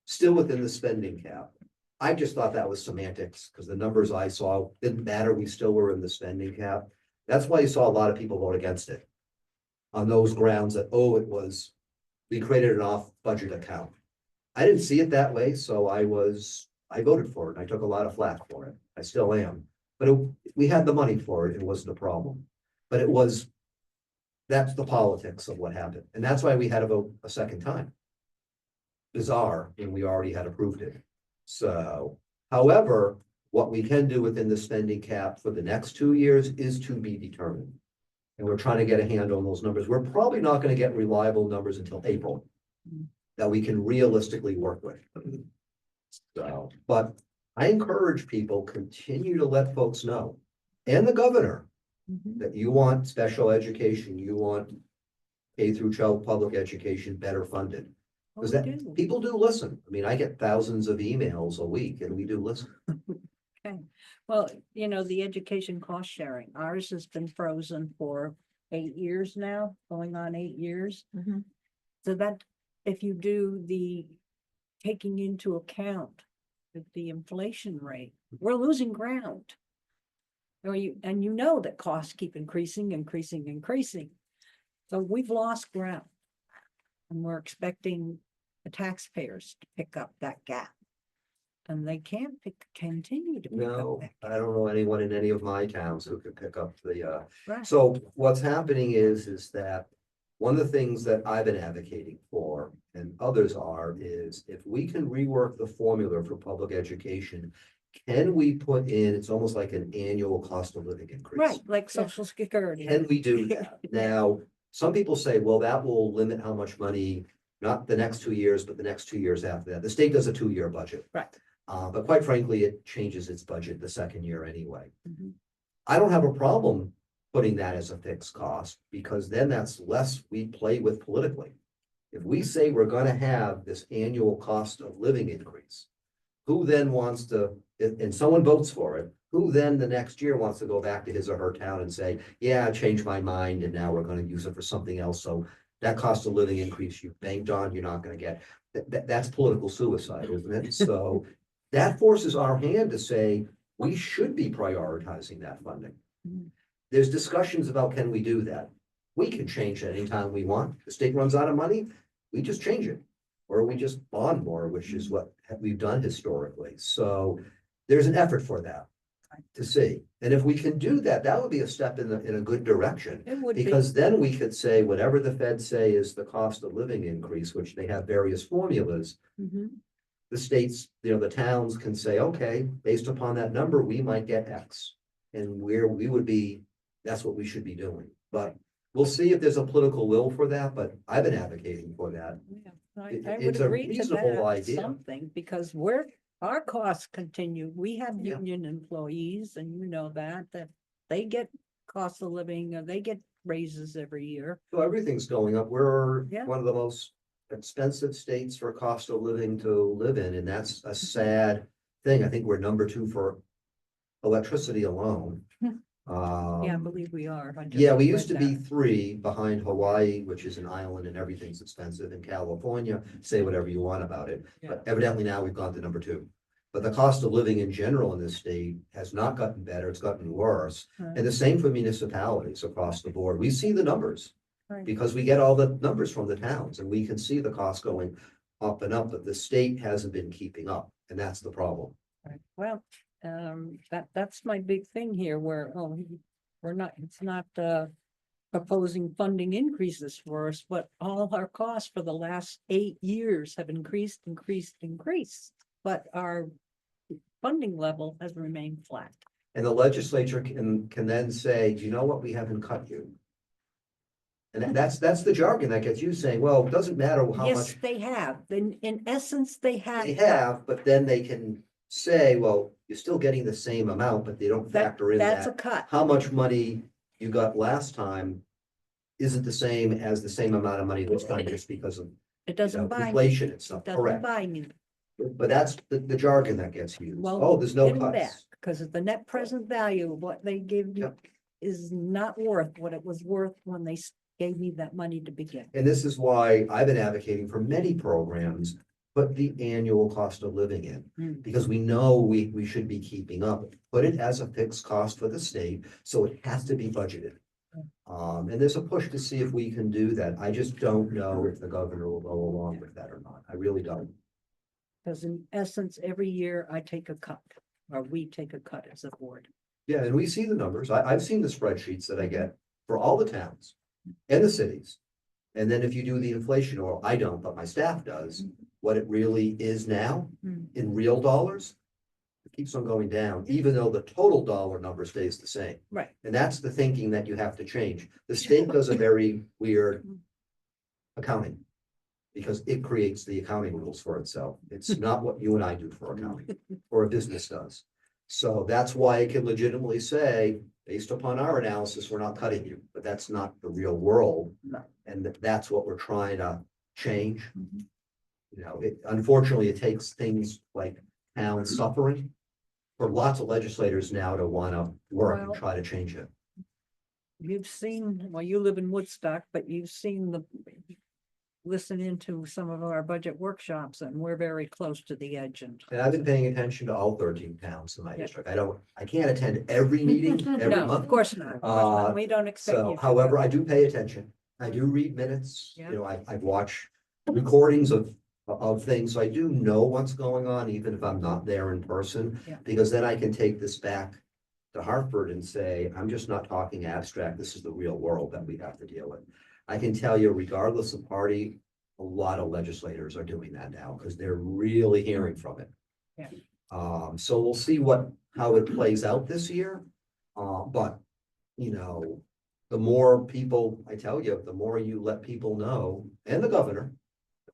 still within the spending cap. I just thought that was semantics because the numbers I saw didn't matter. We still were in the spending cap. That's why you saw a lot of people vote against it. On those grounds that, oh, we created an off budget account. I didn't see it that way, so I voted for it. I took a lot of flack for it. I still am. But we had the money for it. It wasn't a problem. But that's the politics of what happened. And that's why we had to vote a second time. Bizarre, and we already had approved it. So, however, what we can do within the spending cap for the next 2 years is to be determined. And we're trying to get a handle on those numbers. We're probably not going to get reliable numbers until April that we can realistically work with. So, but I encourage people continue to let folks know, and the governor, that you want special education, you want K through 12 public education better funded. Because people do listen. I mean, I get thousands of emails a week and we do listen. Okay, well, the education cost sharing, ours has been frozen for 8 years now, going on 8 years. So that, if you do the taking into account the inflation rate, we're losing ground. And you know that costs keep increasing. So we've lost ground. And we're expecting the taxpayers to pick up that gap. And they can't continue to pick up No, that I gap. don't know anyone in any of my towns who could pick up the, Right. so what's happening is that one of the things that I've been advocating for, and others are, is if we can rework the formula for public education, can we put in, it's almost like an annual cost of living increase. Right, like Social Security. Can we do that? Now, some people say, well, that will limit how much money, not the next 2 years, but the next 2 years after that. The state does a 2-year budget. Right. But quite frankly, it changes its budget the second year anyway. Mhm. I don't have a problem putting that as a fixed cost because then that's less we play with politically. If we say we're gonna have this annual cost of living increase, who then wants to, and someone votes for it, who then the next year wants to go back to his or her town and say, yeah, I changed my mind and now we're gonna use it for something else. So that cost of living increase you banked on, you're not gonna get. That's political suicide, isn't it? So that forces our hand to say, we should be prioritizing that funding. Mhm. There's discussions about can we do that? We can change it anytime we want. The state runs out of money, we just change it. Or we just bond more, which is what we've done historically. So there's an effort for that to see. And if we can do that, that would be a step in a good direction. It would be. Because then we could say whatever the Fed say is the cost of living increase, which they have various formulas. Mhm. The states, the towns can say, okay, based upon that number, we might get X. And where we would be, that's what we should be doing. But we'll see if there's a political will for that, but I've been advocating for that. Yeah, I It's would a agree to reasonable that, idea. something, because our costs continue. We have Yeah. union employees and that they get cost of living, they get raises every year. So everything's going up. We're Yeah. one of the most expensive states for cost of living to live in, and that's a sad thing. I think we're number 2 for electricity alone. Yeah, I believe we are. I just Yeah, we read used to be that. 3 behind Hawaii, which is an island and everything's expensive. In California, say whatever you want about it, but evidently now we've gone to number 2. But the cost of living in general in this state has not gotten better, it's gotten worse. Right. And the same for municipalities across the board. We see the numbers. Right. Because we get all the numbers from the towns and we can see the cost going up and up, but the state hasn't been keeping up, and that's the problem. Right. Well, that's my big thing here where, we're not, it's not, proposing funding increases for us, but all our costs for the last 8 years have increased. But our funding level has remained flat. And the legislature can then say, do you know what, we haven't cut you. And that's the jargon that gets you saying, well, it doesn't matter how Yes, much they have. In essence, they have. they have, but then they can say, well, you're still getting the same amount, but they don't factor in That's a that. cut. How much money you got last time isn't the same as the same amount of money this time just because of It doesn't buy me. inflation and It stuff, doesn't correct? buy me. But that's the jargon that gets used. Well, Oh, there's no getting back, cuts. because the net present value of what they give you Yep. is not worth what it was worth when they gave me that money to begin. And this is why I've been advocating for many programs, put the annual cost of living in. Hmm. Because we know we should be keeping up, put it as a fixed cost for the state, so it has to be budgeted. And there's a push to see if we can do that. I just don't know if the governor will go along with that or not. I really don't. Because in essence, every year I take a cut, or we take a cut as a board. Yeah, and we see the numbers. I've seen the spreadsheets that I get for all the towns and the cities. And then if you do the inflation, or I don't, but my staff does, what it really is now in real dollars, it keeps on going down, even though the total dollar number stays the same. Right. And that's the thinking that you have to change. The state does a very weird accounting because it creates the accounting rules for itself. It's not what you and I do for accounting, or a business does. So that's why it can legitimately say, based upon our analysis, we're not cutting you, but that's not the real world. No. And that's what we're trying to change. You know, unfortunately, it takes things like town suffering for lots of legislators now to want to work and Well- try to change it. You've seen, well, you live in Woodstock, but you've seen listen into some of our budget workshops, and we're very close to the edge. And And I've been paying attention to all 13 towns in my Yeah. district. I can't attend every meeting every no, of month. course not. Of course not. We don't expect you So to. however, I do pay attention. I do read minutes, Yeah. you know, I've watched recordings of things. So I do know what's going on, even if I'm not there in person. Yeah. Because then I can take this back to Hartford and say, I'm just not talking abstract. This is the real world that we have to deal with. I can tell you, regardless of party, a lot of legislators are doing that now because they're really hearing from it. Yeah. So we'll see how it plays out this year. But, you know, the more people, I tell you, the more you let people know, and the governor,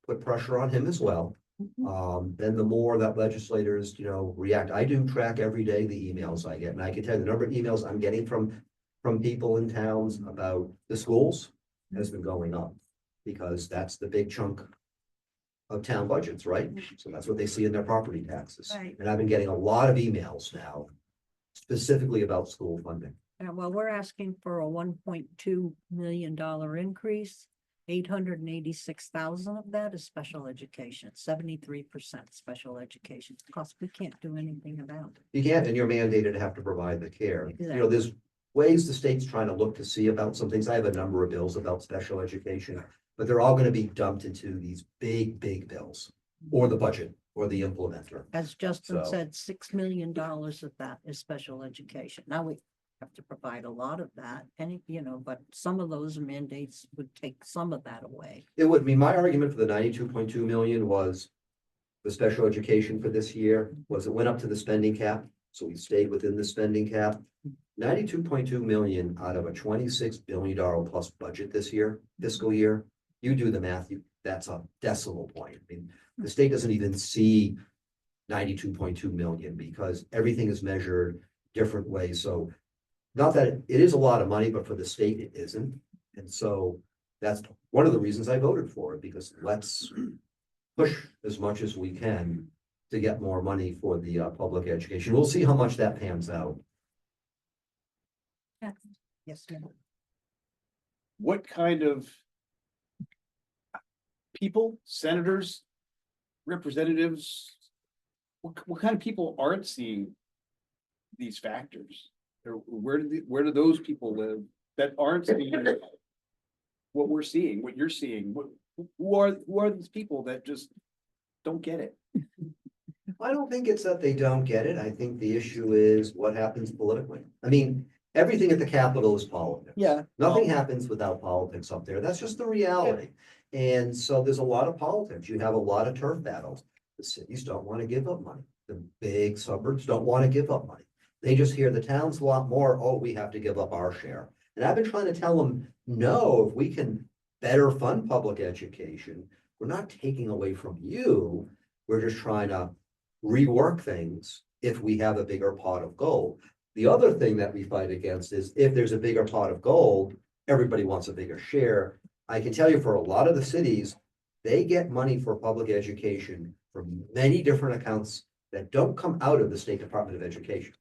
put pressure on him as well, then the more that legislators, you know, react. I do track every day the emails I get, and I can tell you the number of emails I'm getting from people in towns about the schools has been going up. Because that's the big chunk of town budgets, right? So that's what they see in their property taxes. Right. And I've been getting a lot of emails now, specifically about school funding. Well, we're asking for a $1.2 million increase. 886,000 of that is special education, 73% special education, because we can't do anything about it. You can't, and you're mandated to have to provide the care. You know, Exactly. there's ways the state's trying to look to see about some things. I have a number of bills about special education, but they're all going to be dumped into these big bills, or the budget, or the implementer. As Justin So- said, $6 million of that is special education. Now we have to provide a lot of that, and but some of those mandates would take some of that away. It would be, my argument for the 92.2 million was the special education for this year was it went up to the spending cap. So we stayed within the spending cap. 92.2 million out of a $26 billion plus budget this year, fiscal year. You do the math, that's a decimal point. I mean, the state doesn't even see 92.2 million because everything is measured different ways. So not that it is a lot of money, but for the state, it isn't. And so that's one of the reasons I voted for it, because let's push as much as we can to get more money for the public education. We'll see how much that pans out. Yes, ma'am. What kind of people, senators, representatives, what kind of people aren't seeing these factors? Or where do those people live that aren't seeing what we're seeing, what you're seeing? Who are these people that just don't get it? I don't think it's that they don't get it. I think the issue is what happens politically. I mean, everything at the Capitol is politics. Yeah. Nothing happens without politics up there. That's just the reality. And so there's a lot of politics. You have a lot of turf battles. The cities don't want to give up money. The big suburbs don't want to give up money. They just hear the towns a lot more, oh, we have to give up our share. And I've been trying to tell them, no, if we can better fund public education, we're not taking away from you. We're just trying to rework things if we have a bigger pot of gold. The other thing that we fight against is if there's a bigger pot of gold, everybody wants a bigger share. I can tell you for a lot of the cities, they get money for public education from many different accounts that don't come out of the State Department of Education.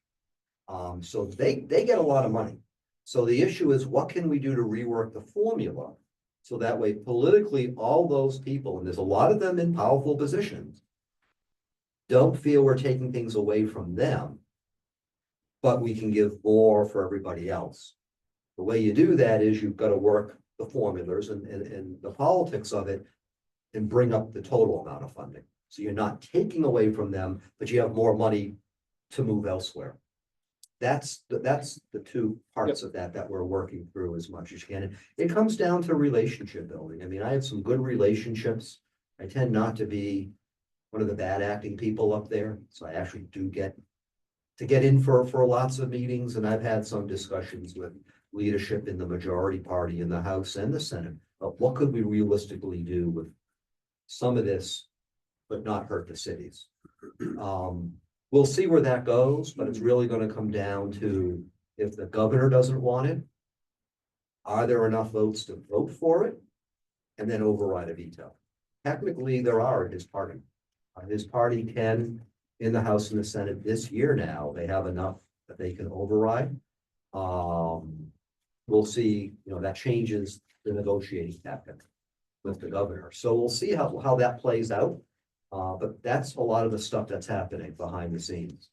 So they get a lot of money. So the issue is, what can we do to rework the formula? So that way politically, all those people, and there's a lot of them in powerful positions, don't feel we're taking things away from them, but we can give more for everybody else. The way you do that is you've got to work the formulas and the politics of it and bring up the total amount of funding. So you're not taking away from them, but you have more money to move elsewhere. That's the two parts of that we're working through as much as you can. It comes down to relationship building. I mean, I have some good relationships. I tend not to be one of the bad acting people up there. So I actually do get in for lots of meetings, and I've had some discussions with leadership in the majority party in the House and the Senate of what could we realistically do with some of this, but not hurt the cities. We'll see where that goes, but it's really going to come down to, if the governor doesn't want it, are there enough votes to vote for it and then override a veto? Technically, there are in his party. His party can, in the House and the Senate this year now, they have enough that they can override. We'll see, that changes the negotiating tactic with the governor. So we'll see how that plays out. But that's a lot of the stuff that's happening behind the scenes.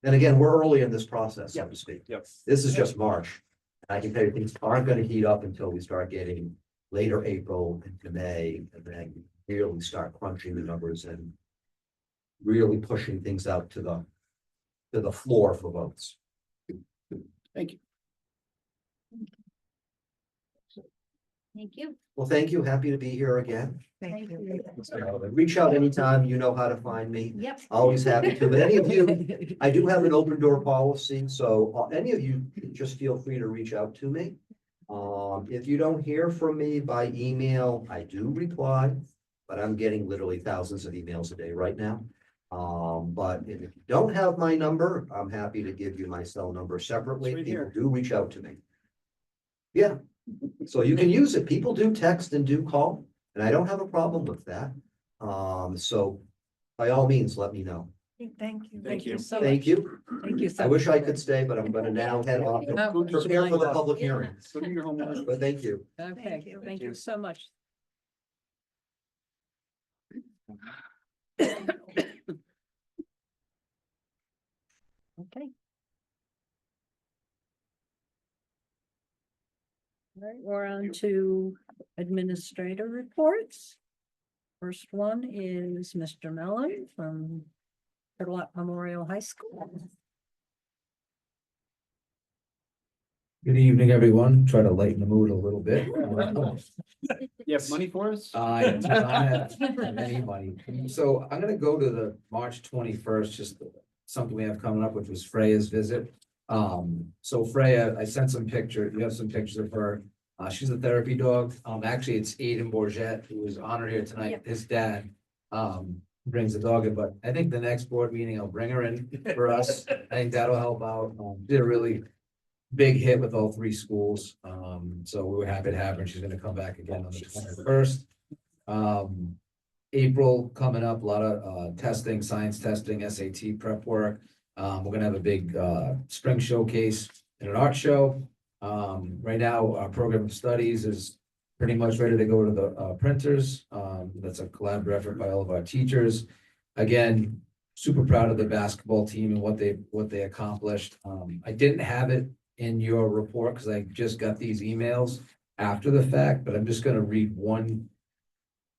And again, we're early in this process, so to speak. Yep. This is just March. I can tell you things aren't going to heat up until we start getting later April into May, and then really start crunching the numbers and really pushing things out to the floor for votes. Thank you. Thank you. Well, thank you. Happy to be here again. Thank you. Reach out anytime. You know how to find me. Yep. Always happy to. But any of you, I do have an open door policy, so any of you just feel free to reach out to me. If you don't hear from me by email, I do reply, but I'm getting literally thousands of emails a day right now. But if you don't have my number, I'm happy to give you my cell number separately. It's right People here. do reach out to me. Yeah, so you can use it. People do text and do call, and I don't have a problem with that. So by all means, let me know. Thank you. Thank you. so Thank much. you. Thank you so I much. wish I could stay, but I'm gonna now head off to No, prepare for the public hearing. So do your homework. But thank you. Okay, Thank you. thank you so much. Okay. All right, we're on to administrator reports. First one is Mr. Mellon from Turtle Rock Memorial High School. Good evening, everyone. Try to lighten the mood a little bit. You have money for us? I do not have any money. So I'm gonna go to the March 21st, just something we have coming up, which was Freya's visit. So Freya, I sent some pictures. You have some pictures of her. She's a therapy dog. Actually, it's Aiden Bourget, who was honored here tonight. His dad brings the dog in, but I think the next board meeting, I'll bring her in for us. I think that'll help out. Did a really big hit with all three schools. So we were happy to have her, and she's gonna come back again on the 21st. April coming up, a lot of testing, science testing, SAT prep work. We're gonna have a big spring showcase and an art show. Right now, our program of studies is pretty much ready to go to the printers. That's a collaborative effort by all of our teachers. Again, super proud of the basketball team and what they accomplished. I didn't have it in your report because I just got these emails after the fact, but I'm just gonna read one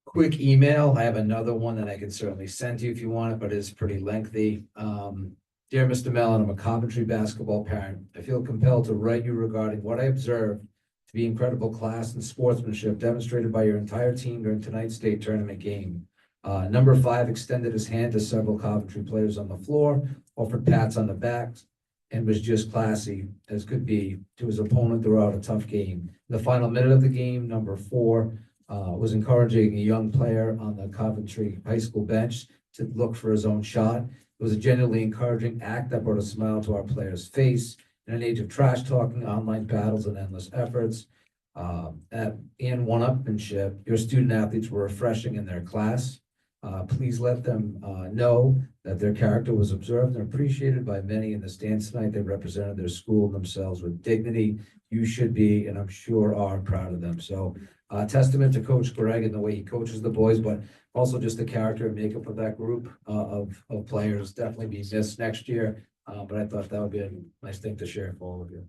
quick email. I have another one that I can certainly send to you if you want it, but it's pretty lengthy. Dear Mr. Mellon, I'm a Coventry basketball parent. I feel compelled to write you regarding what I observed to be incredible class and sportsmanship demonstrated by your entire team during tonight's state tournament game. Number 5 extended his hand to several Coventry players on the floor, offered pats on the backs, and was just classy as could be to his opponent throughout a tough game. In the final minute of the game, number 4 was encouraging a young player on the Coventry high school bench to look for his own shot. It was a genuinely encouraging act that brought a smile to our player's face in an age of trash talking, online battles, and endless efforts. And one-upmanship, your student athletes were refreshing in their class. Please let them know that their character was observed and appreciated by many in the stands tonight. They represented their school and themselves with dignity. You should be, and I'm sure are, proud of them. So testament to Coach Greg and the way he coaches the boys, but also just the character and makeup of that group of players. Definitely be missed next year. But I thought that would be a nice thing to share for all of you.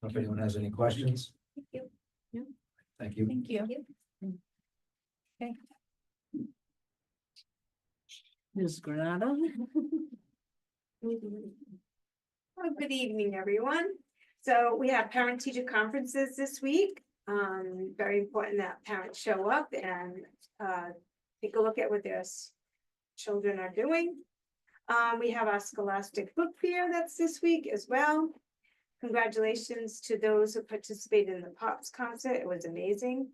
If anyone has any questions. Thank you. Thank you. Thank you. Ms. Granado? Well, good evening, everyone. So we have parent-teacher conferences this week. Very important that parents show up and take a look at what their children are doing. We have our Scholastic Book Fair that's this week as well. Congratulations to those who participated in the Pops concert. It was amazing.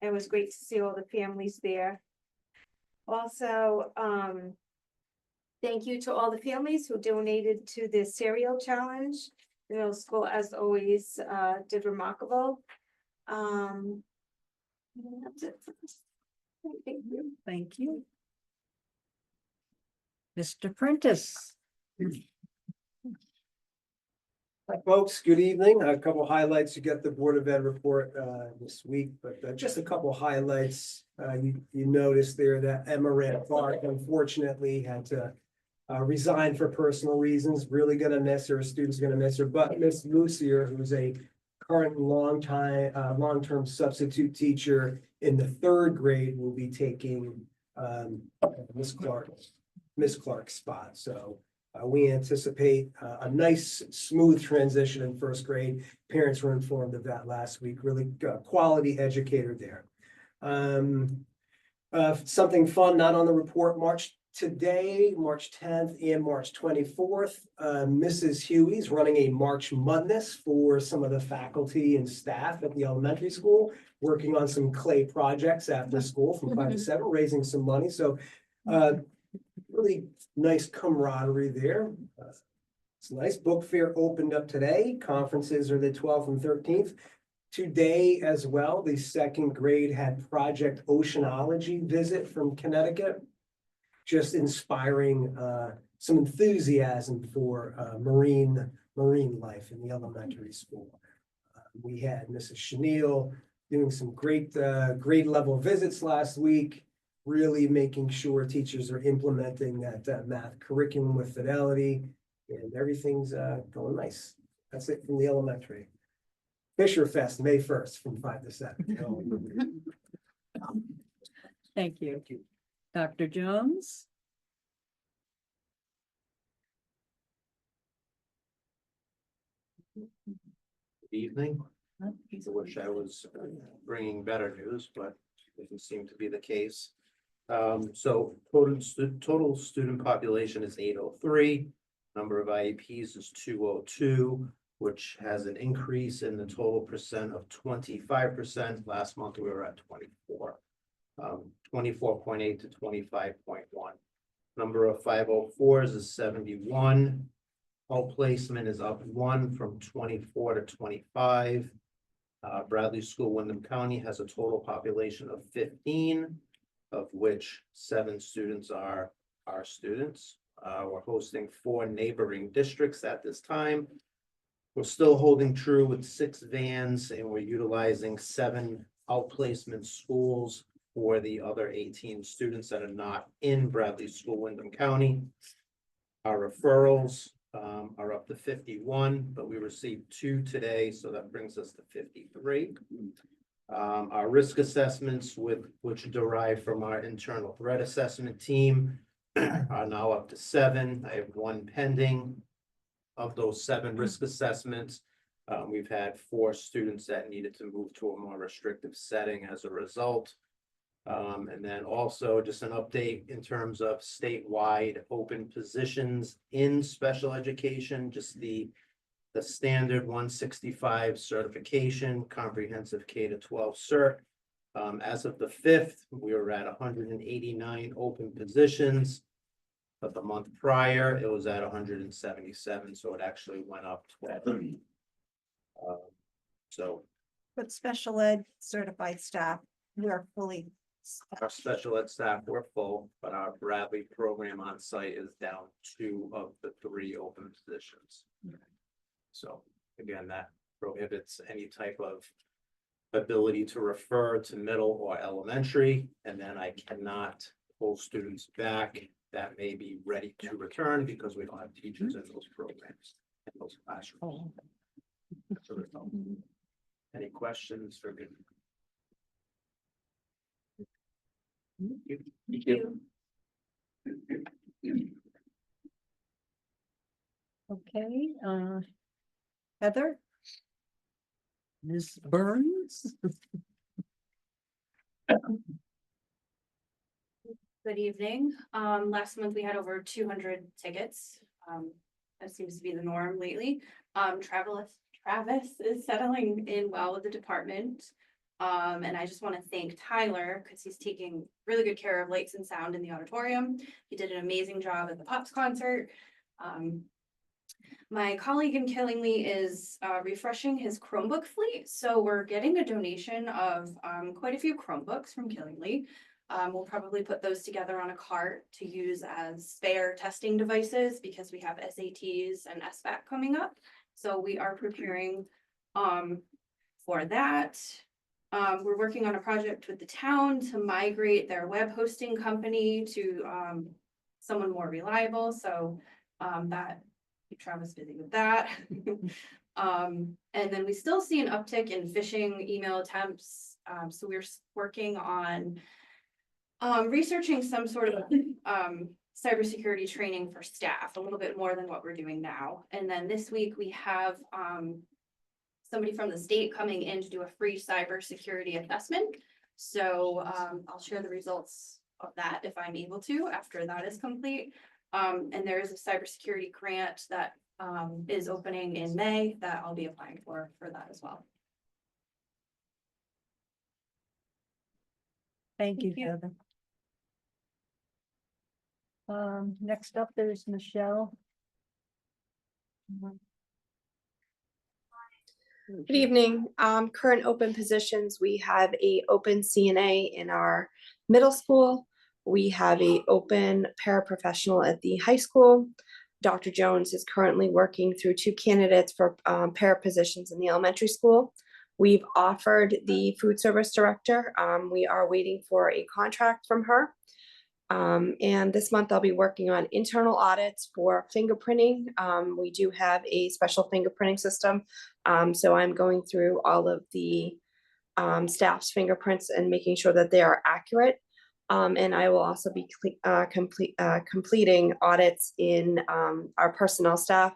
It was great to see all the families there. Also, thank you to all the families who donated to the cereal challenge. The middle school, as always, did remarkable. That's it. Thank you. Thank you. Mr. Prentice? Hi, folks. Good evening. A couple highlights. You get the Board of Ed report this week, but just a couple highlights. You noticed there that Emma Rand Clark unfortunately had to resign for personal reasons. Really gonna miss her. Students gonna miss her. But Miss Lucier, who's a current long-term substitute teacher in the 3rd grade, will be taking Miss Clark's spot. So we anticipate a nice, smooth transition in 1st grade. Parents were informed of that last week. Really quality educator there. Something fun, not on the report, March 10th and March 24th. Mrs. Huey's running a March Madness for some of the faculty and staff at the elementary school, working on some clay projects after school from 5 to 7, raising some money. So really nice camaraderie there. It's nice. Book fair opened up today. Conferences are the 12th and 13th. Today as well, the 2nd grade had Project Oceanology visit from Connecticut, just inspiring some enthusiasm for marine life in the elementary school. We had Mrs. Chenille doing some great grade level visits last week, really making sure teachers are implementing that math curriculum with fidelity, and everything's going nice. That's it from the elementary. Fisher Fest, May 1st from 5 to 7. Thank you. Dr. Jones? Good evening. I wish I was bringing better news, but it doesn't seem to be the case. So total student population is 803. Number of IEPs is 202, which has an increase in the total percent of 25%. Last month, we were at 24. 24.8 to 25.1. Number of 504s is 71. All placement is up 1 from 24 to 25. Bradley School, Windham County has a total population of 15, of which 7 students are our students. We're hosting 4 neighboring districts at this time. We're still holding true with 6 vans, and we're utilizing 7 outplacement schools for the other 18 students that are not in Bradley School, Wyndham County. Our referrals are up to 51, but we received 2 today, so that brings us to 53. Our risk assessments which derive from our internal threat assessment team are now up to 7. I have 1 pending. Of those 7 risk assessments, we've had 4 students that needed to move to a more restrictive setting as a result. And then also just an update in terms of statewide open positions in special education, just the standard 165 certification, comprehensive K-12 cert. As of the 5th, we were at 189 open positions. But the month prior, it was at 177, so it actually went up 12. So But special ed certified staff, we're fully. our special ed staff were full, but our Bradley program on site is down 2 of the 3 open positions. So again, that prohibits any type of ability to refer to middle or elementary, and then I cannot pull students back that may be ready to return because we don't have teachers in those programs, in those classrooms. Any questions for me? Thank you. Okay, Heather? Ms. Burns? Good evening. Last month we had over 200 tickets. That seems to be the norm lately. Travis is settling in well with the department. And I just want to thank Tyler because he's taking really good care of lights and sound in the auditorium. He did an amazing job at the Pops concert. My colleague in Killingly is refreshing his Chromebook fleet. So we're getting a donation of quite a few Chromebooks from Killingly. We'll probably put those together on a cart to use as spare testing devices because we have SATs and SBAC coming up. So we are preparing for that. We're working on a project with the town to migrate their web hosting company to someone more reliable. So that keep Travis busy with that. And then we still see an uptick in phishing email attempts. So we're working on researching some sort of cybersecurity training for staff, a little bit more than what we're doing now. And then this week we have somebody from the state coming in to do a free cybersecurity assessment. So I'll share the results of that if I'm able to after that is complete. And there is a cybersecurity grant that is opening in May that I'll be applying for that as well. Thank you, Heather. Next up, there's Michelle. Good evening. Current open positions, we have a open CNA in our middle school. We have a open paraprofessional at the high school. Dr. Jones is currently working through 2 candidates for para positions in the elementary school. We've offered the food service director. We are waiting for a contract from her. And this month I'll be working on internal audits for fingerprinting. We do have a special fingerprinting system. So I'm going through all of the staff's fingerprints and making sure that they are accurate. And I will also be completing audits in our personnel staff.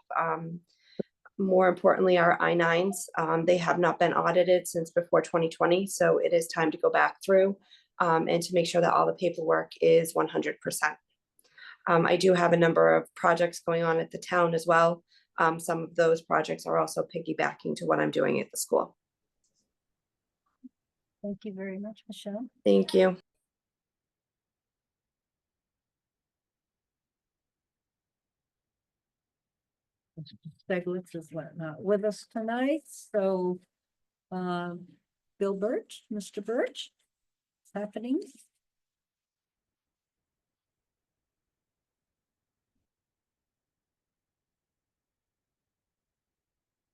More importantly, our I-9s. They have not been audited since before 2020. So it is time to go back through and to make sure that all the paperwork is 100%. I do have a number of projects going on at the town as well. Some of those projects are also piggybacking to what I'm doing at the school. Thank you very much, Michelle. Thank you. Steglitz is not with us tonight, so Bill Birch, Mr. Birch, what's happening?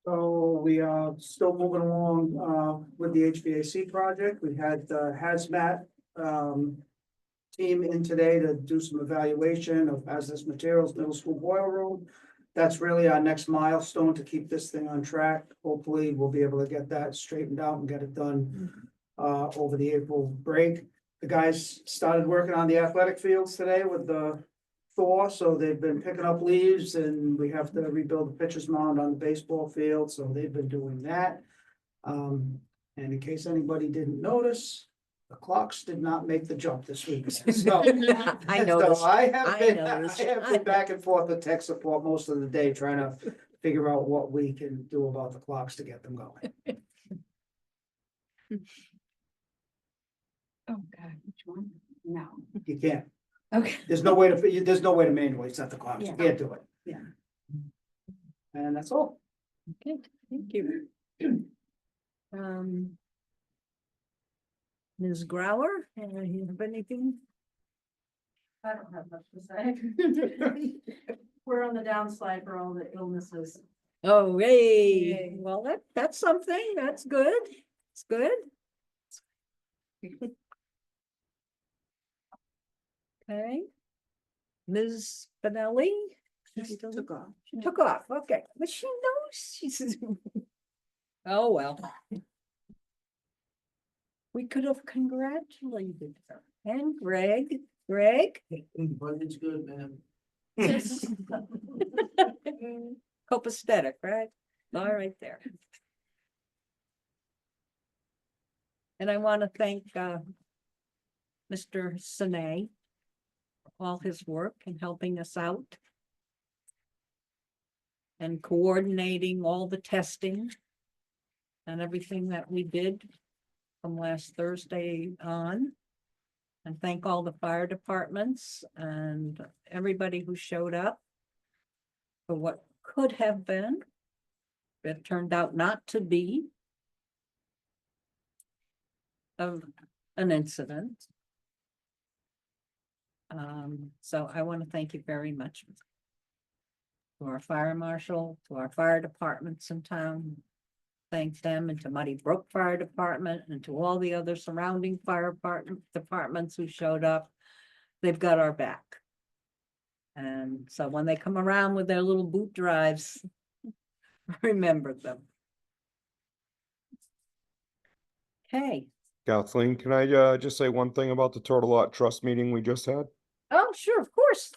So we are still moving along with the HVAC project. We had hazmat team in today to do some evaluation of hazardous materials, middle school boiler room. That's really our next milestone to keep this thing on track. Hopefully, we'll be able to get that straightened out and get it done over the April break. The guys started working on the athletic fields today with the thaw, so they've been picking up leaves and we have to rebuild the pitcher's mound on the baseball field, so they've been doing that. And in case anybody didn't notice, the clocks did not make the jump this week. So, I so noticed. I have been, noticed. I have been back and forth with tech support most of the day trying to figure out what we can do about the clocks to get them going. Oh, God, which one? No. You can't. Okay. There's no way to manually set the clocks. You can't do it. Yeah. And that's all. Okay, thank you. Ms. Grauer, you have anything? I don't have much to say. We're on the downslide for all the illnesses. Oh, yay. Yay. Well, that's something. That's good. It's good. Okay. Ms. Spinelli? She took off. She took off, okay, but she knows she's. Oh, well. We could have congratulated her. And Greg, It's good, man. copacetic, right? All right there. And I want to thank Mr. Sinay for all his work in helping us out and coordinating all the testing and everything that we did from last Thursday on. And thank all the fire departments and everybody who showed up for what could have been, but turned out not to be of an incident. So I want to thank you very much to our fire marshal, to our fire departments in town. Thank them, and to Muddy Brook Fire Department and to all the other surrounding fire departments who showed up. They've got our back. And so when they come around with their little boot drives, remember them. Okay. Kathleen, can I just say one thing about the Turtle Lot Trust meeting we just had? Oh, sure, of course.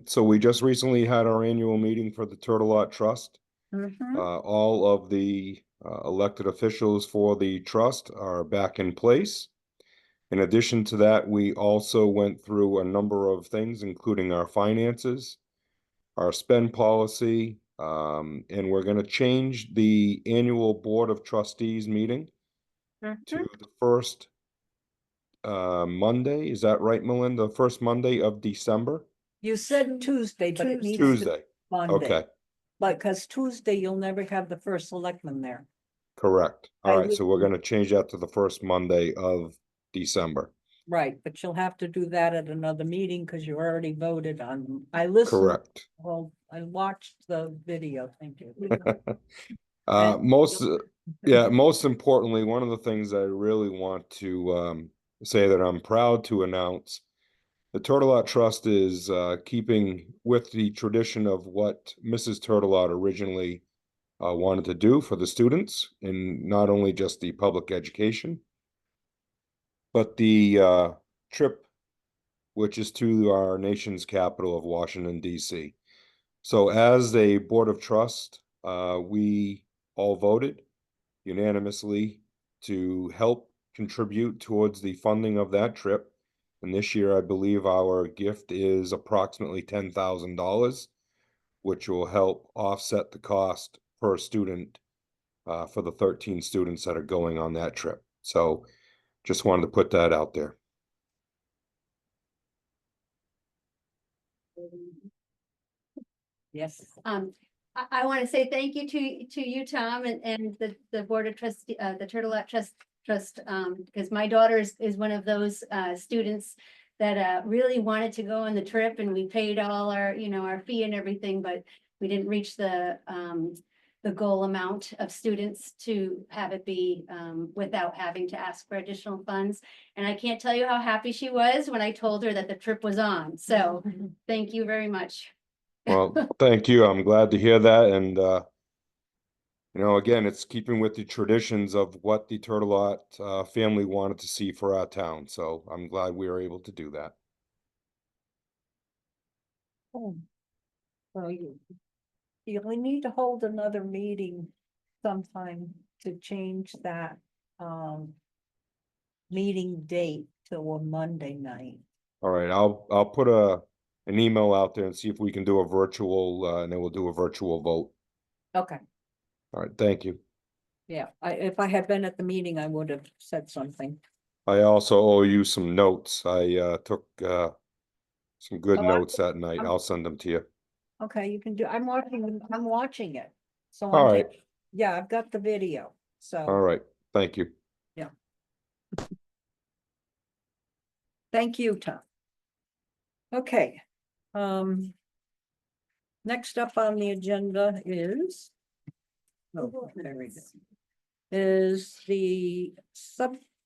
So we just recently had our annual meeting for the Turtle Lot Trust. Mhm. All of the elected officials for the trust are back in place. In addition to that, we also went through a number of things, including our finances, our spend policy, and we're going to change the annual Board of Trustees meeting to the first Monday. Is that right, Melinda? First Monday of December? You said Tuesday, but it needs to Tuesday. be Monday. Okay, Because Tuesday, you'll never have the first selectman there. correct. All I right, so we're going to change that to the first Monday of December. Right, but you'll have to do that at another meeting because you already voted on, I listened. Correct. Well, I watched the video, thank you. Most importantly, one of the things I really want to say that I'm proud to announce, the Turtle Lot Trust is keeping with the tradition of what Mrs. Turtle Lot originally wanted to do for the students, in not only just the public education, but the trip, which is to our nation's capital of Washington, D.C. So as a Board of Trust, we all voted unanimously to help contribute towards the funding of that trip. And this year, I believe our gift is approximately $10,000, which will help offset the cost per student for the 13 students that are going on that trip. So just wanted to put that out there. Yes. I want to say thank you to you, Tom, and the Board of Trustee, the Turtle Lot Trust, because my daughter is one of those students that really wanted to go on the trip, and we paid all our, our fee and everything, but we didn't reach the the goal amount of students to have it be without having to ask for additional funds. And I can't tell you how happy she was when I told her that the trip was on. So thank you very much. Well, thank you. I'm glad to hear that. And, you know, again, it's keeping with the traditions of what the Turtle Lot family wanted to see for our town. So I'm glad we were able to do that. Oh. So you only need to hold another meeting sometime to change that, meeting date to a Monday night. All right, I'll put an email out there and see if we can do a virtual, and then we'll do a virtual vote. Okay. All right, thank you. Yeah, if I had been at the meeting, I would have said something. I also owe you some notes. I took some good Oh, notes that night. I'll send them to you. Okay, you can do, I'm watching it. So All right. yeah, I've got the video, so. All right, thank you. Yeah. Thank you, Tom. Okay. Next up on the agenda is. Oh, there we go. Is the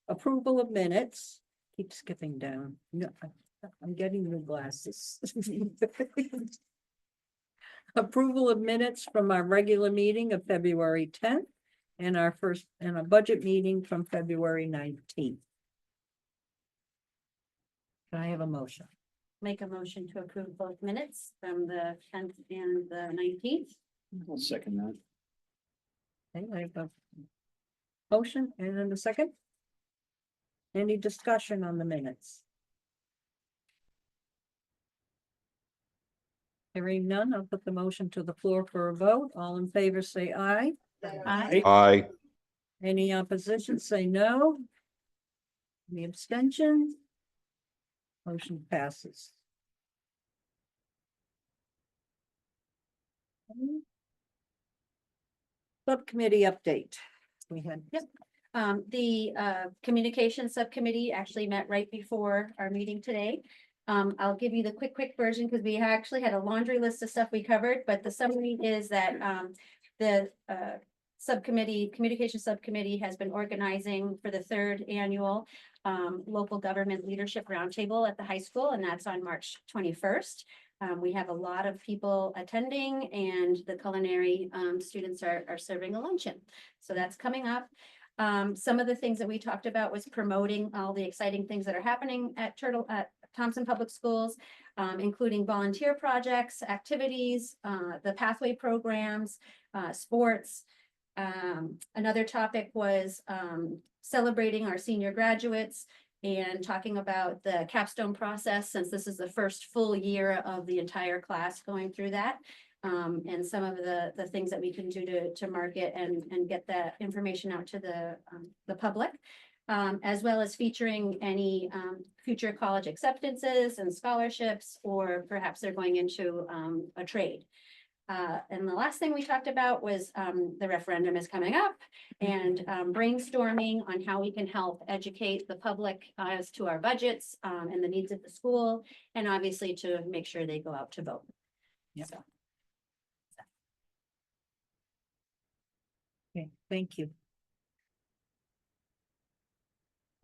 approval of minutes. Keep skipping down. No, I'm getting new glasses. Approval of minutes from our regular meeting of February 10th and our budget meeting from February 19th. Can I have a motion? Make a motion to approve both minutes from the 10th and the 19th. I'll second that. Okay, I have a motion and then a second. Any discussion on the minutes? Hearing none, I'll put the motion to the floor for a vote. All in favor, say aye. Aye. Aye. Any opposition, say no. Any abstention? Motion passes. Subcommittee update. We had. Yep. The communication subcommittee actually met right before our meeting today. I'll give you the quick version because we actually had a laundry list of stuff we covered, but the summary is that the communication subcommittee has been organizing for the 3rd annual local government leadership roundtable at the high school, and that's on March 21st. We have a lot of people attending, and the culinary students are serving a luncheon. So that's coming up. Some of the things that we talked about was promoting all the exciting things that are happening at Thompson Public Schools, including volunteer projects, activities, the pathway programs, sports. Another topic was celebrating our senior graduates and talking about the capstone process, since this is the first full year of the entire class going through that. And some of the things that we can do to market and get that information out to the public. As well as featuring any future college acceptances and scholarships, or perhaps they're going into a trade. And the last thing we talked about was the referendum is coming up, and brainstorming on how we can help educate the public as to our budgets and the needs of the school, and obviously to make sure they go out to vote. Yeah. So. Okay, thank you.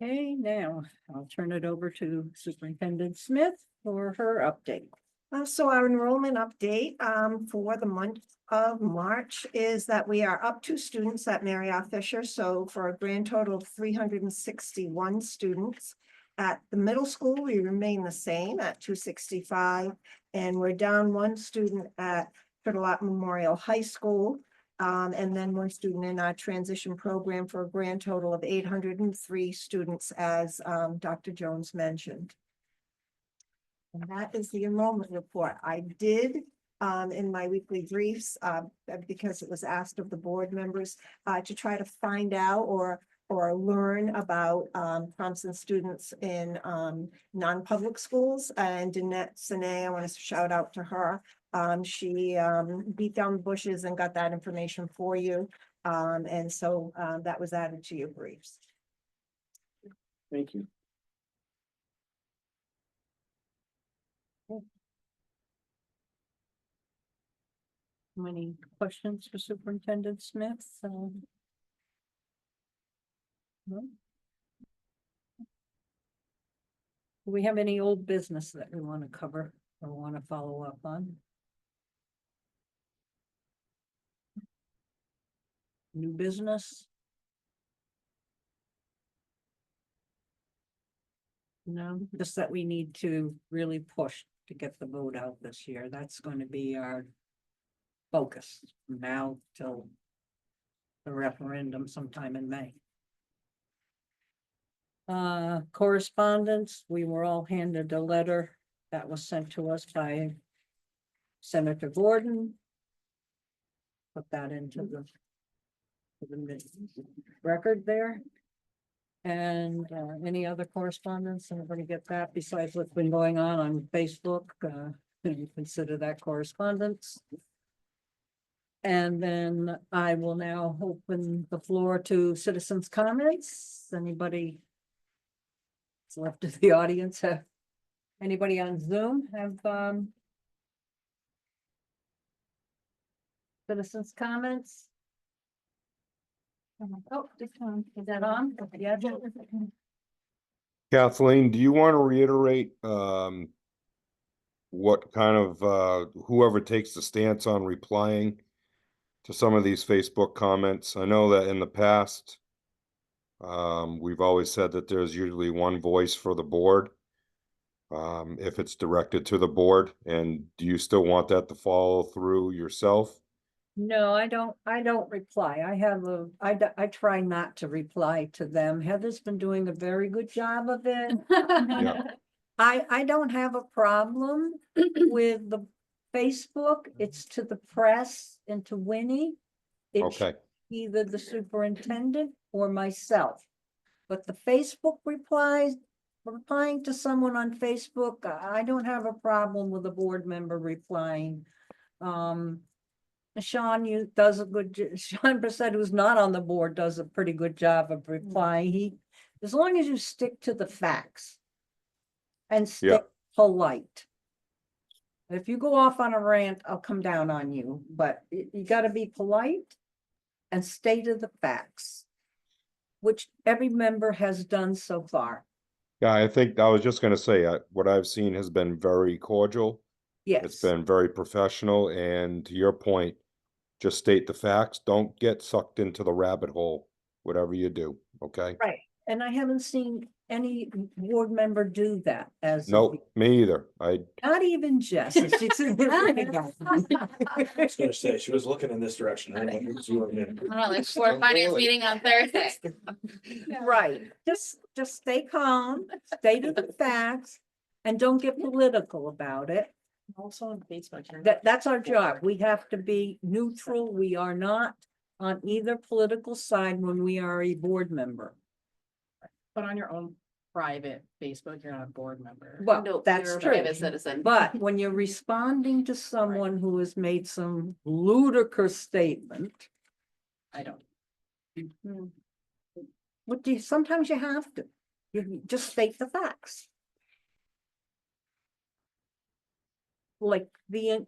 Okay, now I'll turn it over to Superintendent Smith for her update. So our enrollment update for the month of March is that we are up 2 students at Mary R. Fisher. So for a grand total of 361 students. At the middle school, we remain the same at 265. And we're down 1 student at Turtle Lot Memorial High School. And then 1 student in our transition program for a grand total of 803 students, as Dr. Jones mentioned. And that is the enrollment report. I did, in my weekly briefs, because it was asked of the board members, to try to find out or learn about Thompson students in non-public schools. And Danette Sine, I want to shout out to her. She beat down the bushes and got that information for you. And so that was added to your briefs. Thank you. Any questions for Superintendent Smith? No? Do we have any old business that we want to cover or want to follow up on? New business? No, just that we need to really push to get the vote out this year. That's going to be our focus from now till the referendum sometime in May. Correspondence, we were all handed a letter that was sent to us by Senator Gordon. Put that into the record there. And any other correspondence, anybody get that besides what's been going on Facebook? You consider that correspondence. And then I will now open the floor to citizens' comments. Anybody that's left of the audience have, anybody on Zoom have citizens' comments? Oh, this one, is that on? Yeah. Kathleen, do you want to reiterate what kind of whoever takes the stance on replying to some of these Facebook comments? I know that in the past, we've always said that there's usually one voice for the board. If it's directed to the board, and do you still want that to follow through yourself? No, I don't reply. I try not to reply to them. Heather's been doing a very good job of it. Yeah. I don't have a problem with the Facebook. It's to the press and to Winnie. It's Okay, either the superintendent or myself. But the Facebook replying to someone on Facebook, I don't have a problem with a board member replying. Sean does a good, Sean Brissett, who's not on the board, does a pretty good job of replying. As long as you stick to the facts and stay polite. If you go off on a rant, I'll come down on you, but you gotta be polite and stay to the facts, which every member has done so far. yeah, I think I was just gonna say, what I've seen has been very cordial. It's Yes, been very professional, and to your point, just state the facts. Don't get sucked into the rabbit hole, whatever you do, okay? right. And I haven't seen any board member do that as. Nope, me either. Not even Jess. I was gonna say, she was looking in this direction. I don't know who's doing it. I don't know, like for a finance meeting on Thursday. Right, just stay calm, stay to the facts, and don't get political about it. Also on Facebook. That's our job. We have to be neutral. We are not on either political side when we are a board member. But on your own private Facebook, you're not a board member. Well, Nope, that's you're a true. private citizen. But when you're responding to someone who has made some ludicrous statement. I don't. What do you, sometimes you have to, you just state the facts. Like we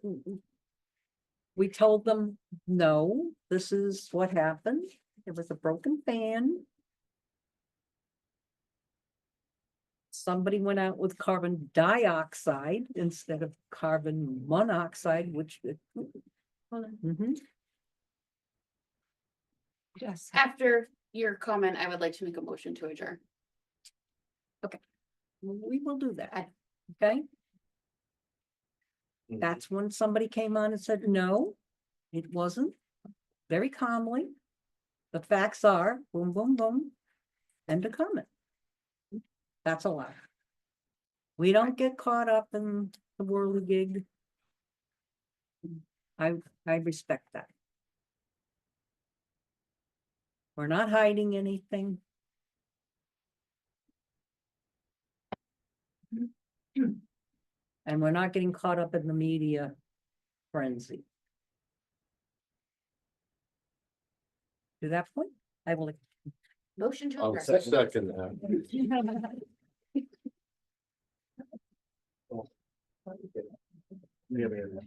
told them, no, this is what happened. It was a broken fan. Somebody went out with carbon dioxide instead of carbon monoxide, which. Yes. After your comment, I would like to make a motion to adjourn. We will do that, okay? That's when somebody came on and said, no, it wasn't, very calmly. The facts are, boom, boom, boom, end of comment. That's a lot. We don't get caught up in the whirligig. I respect that. We're not hiding anything. And we're not getting caught up in the media frenzy. To that point, I will. Motion to I'll adjourn. second that. Yeah, man.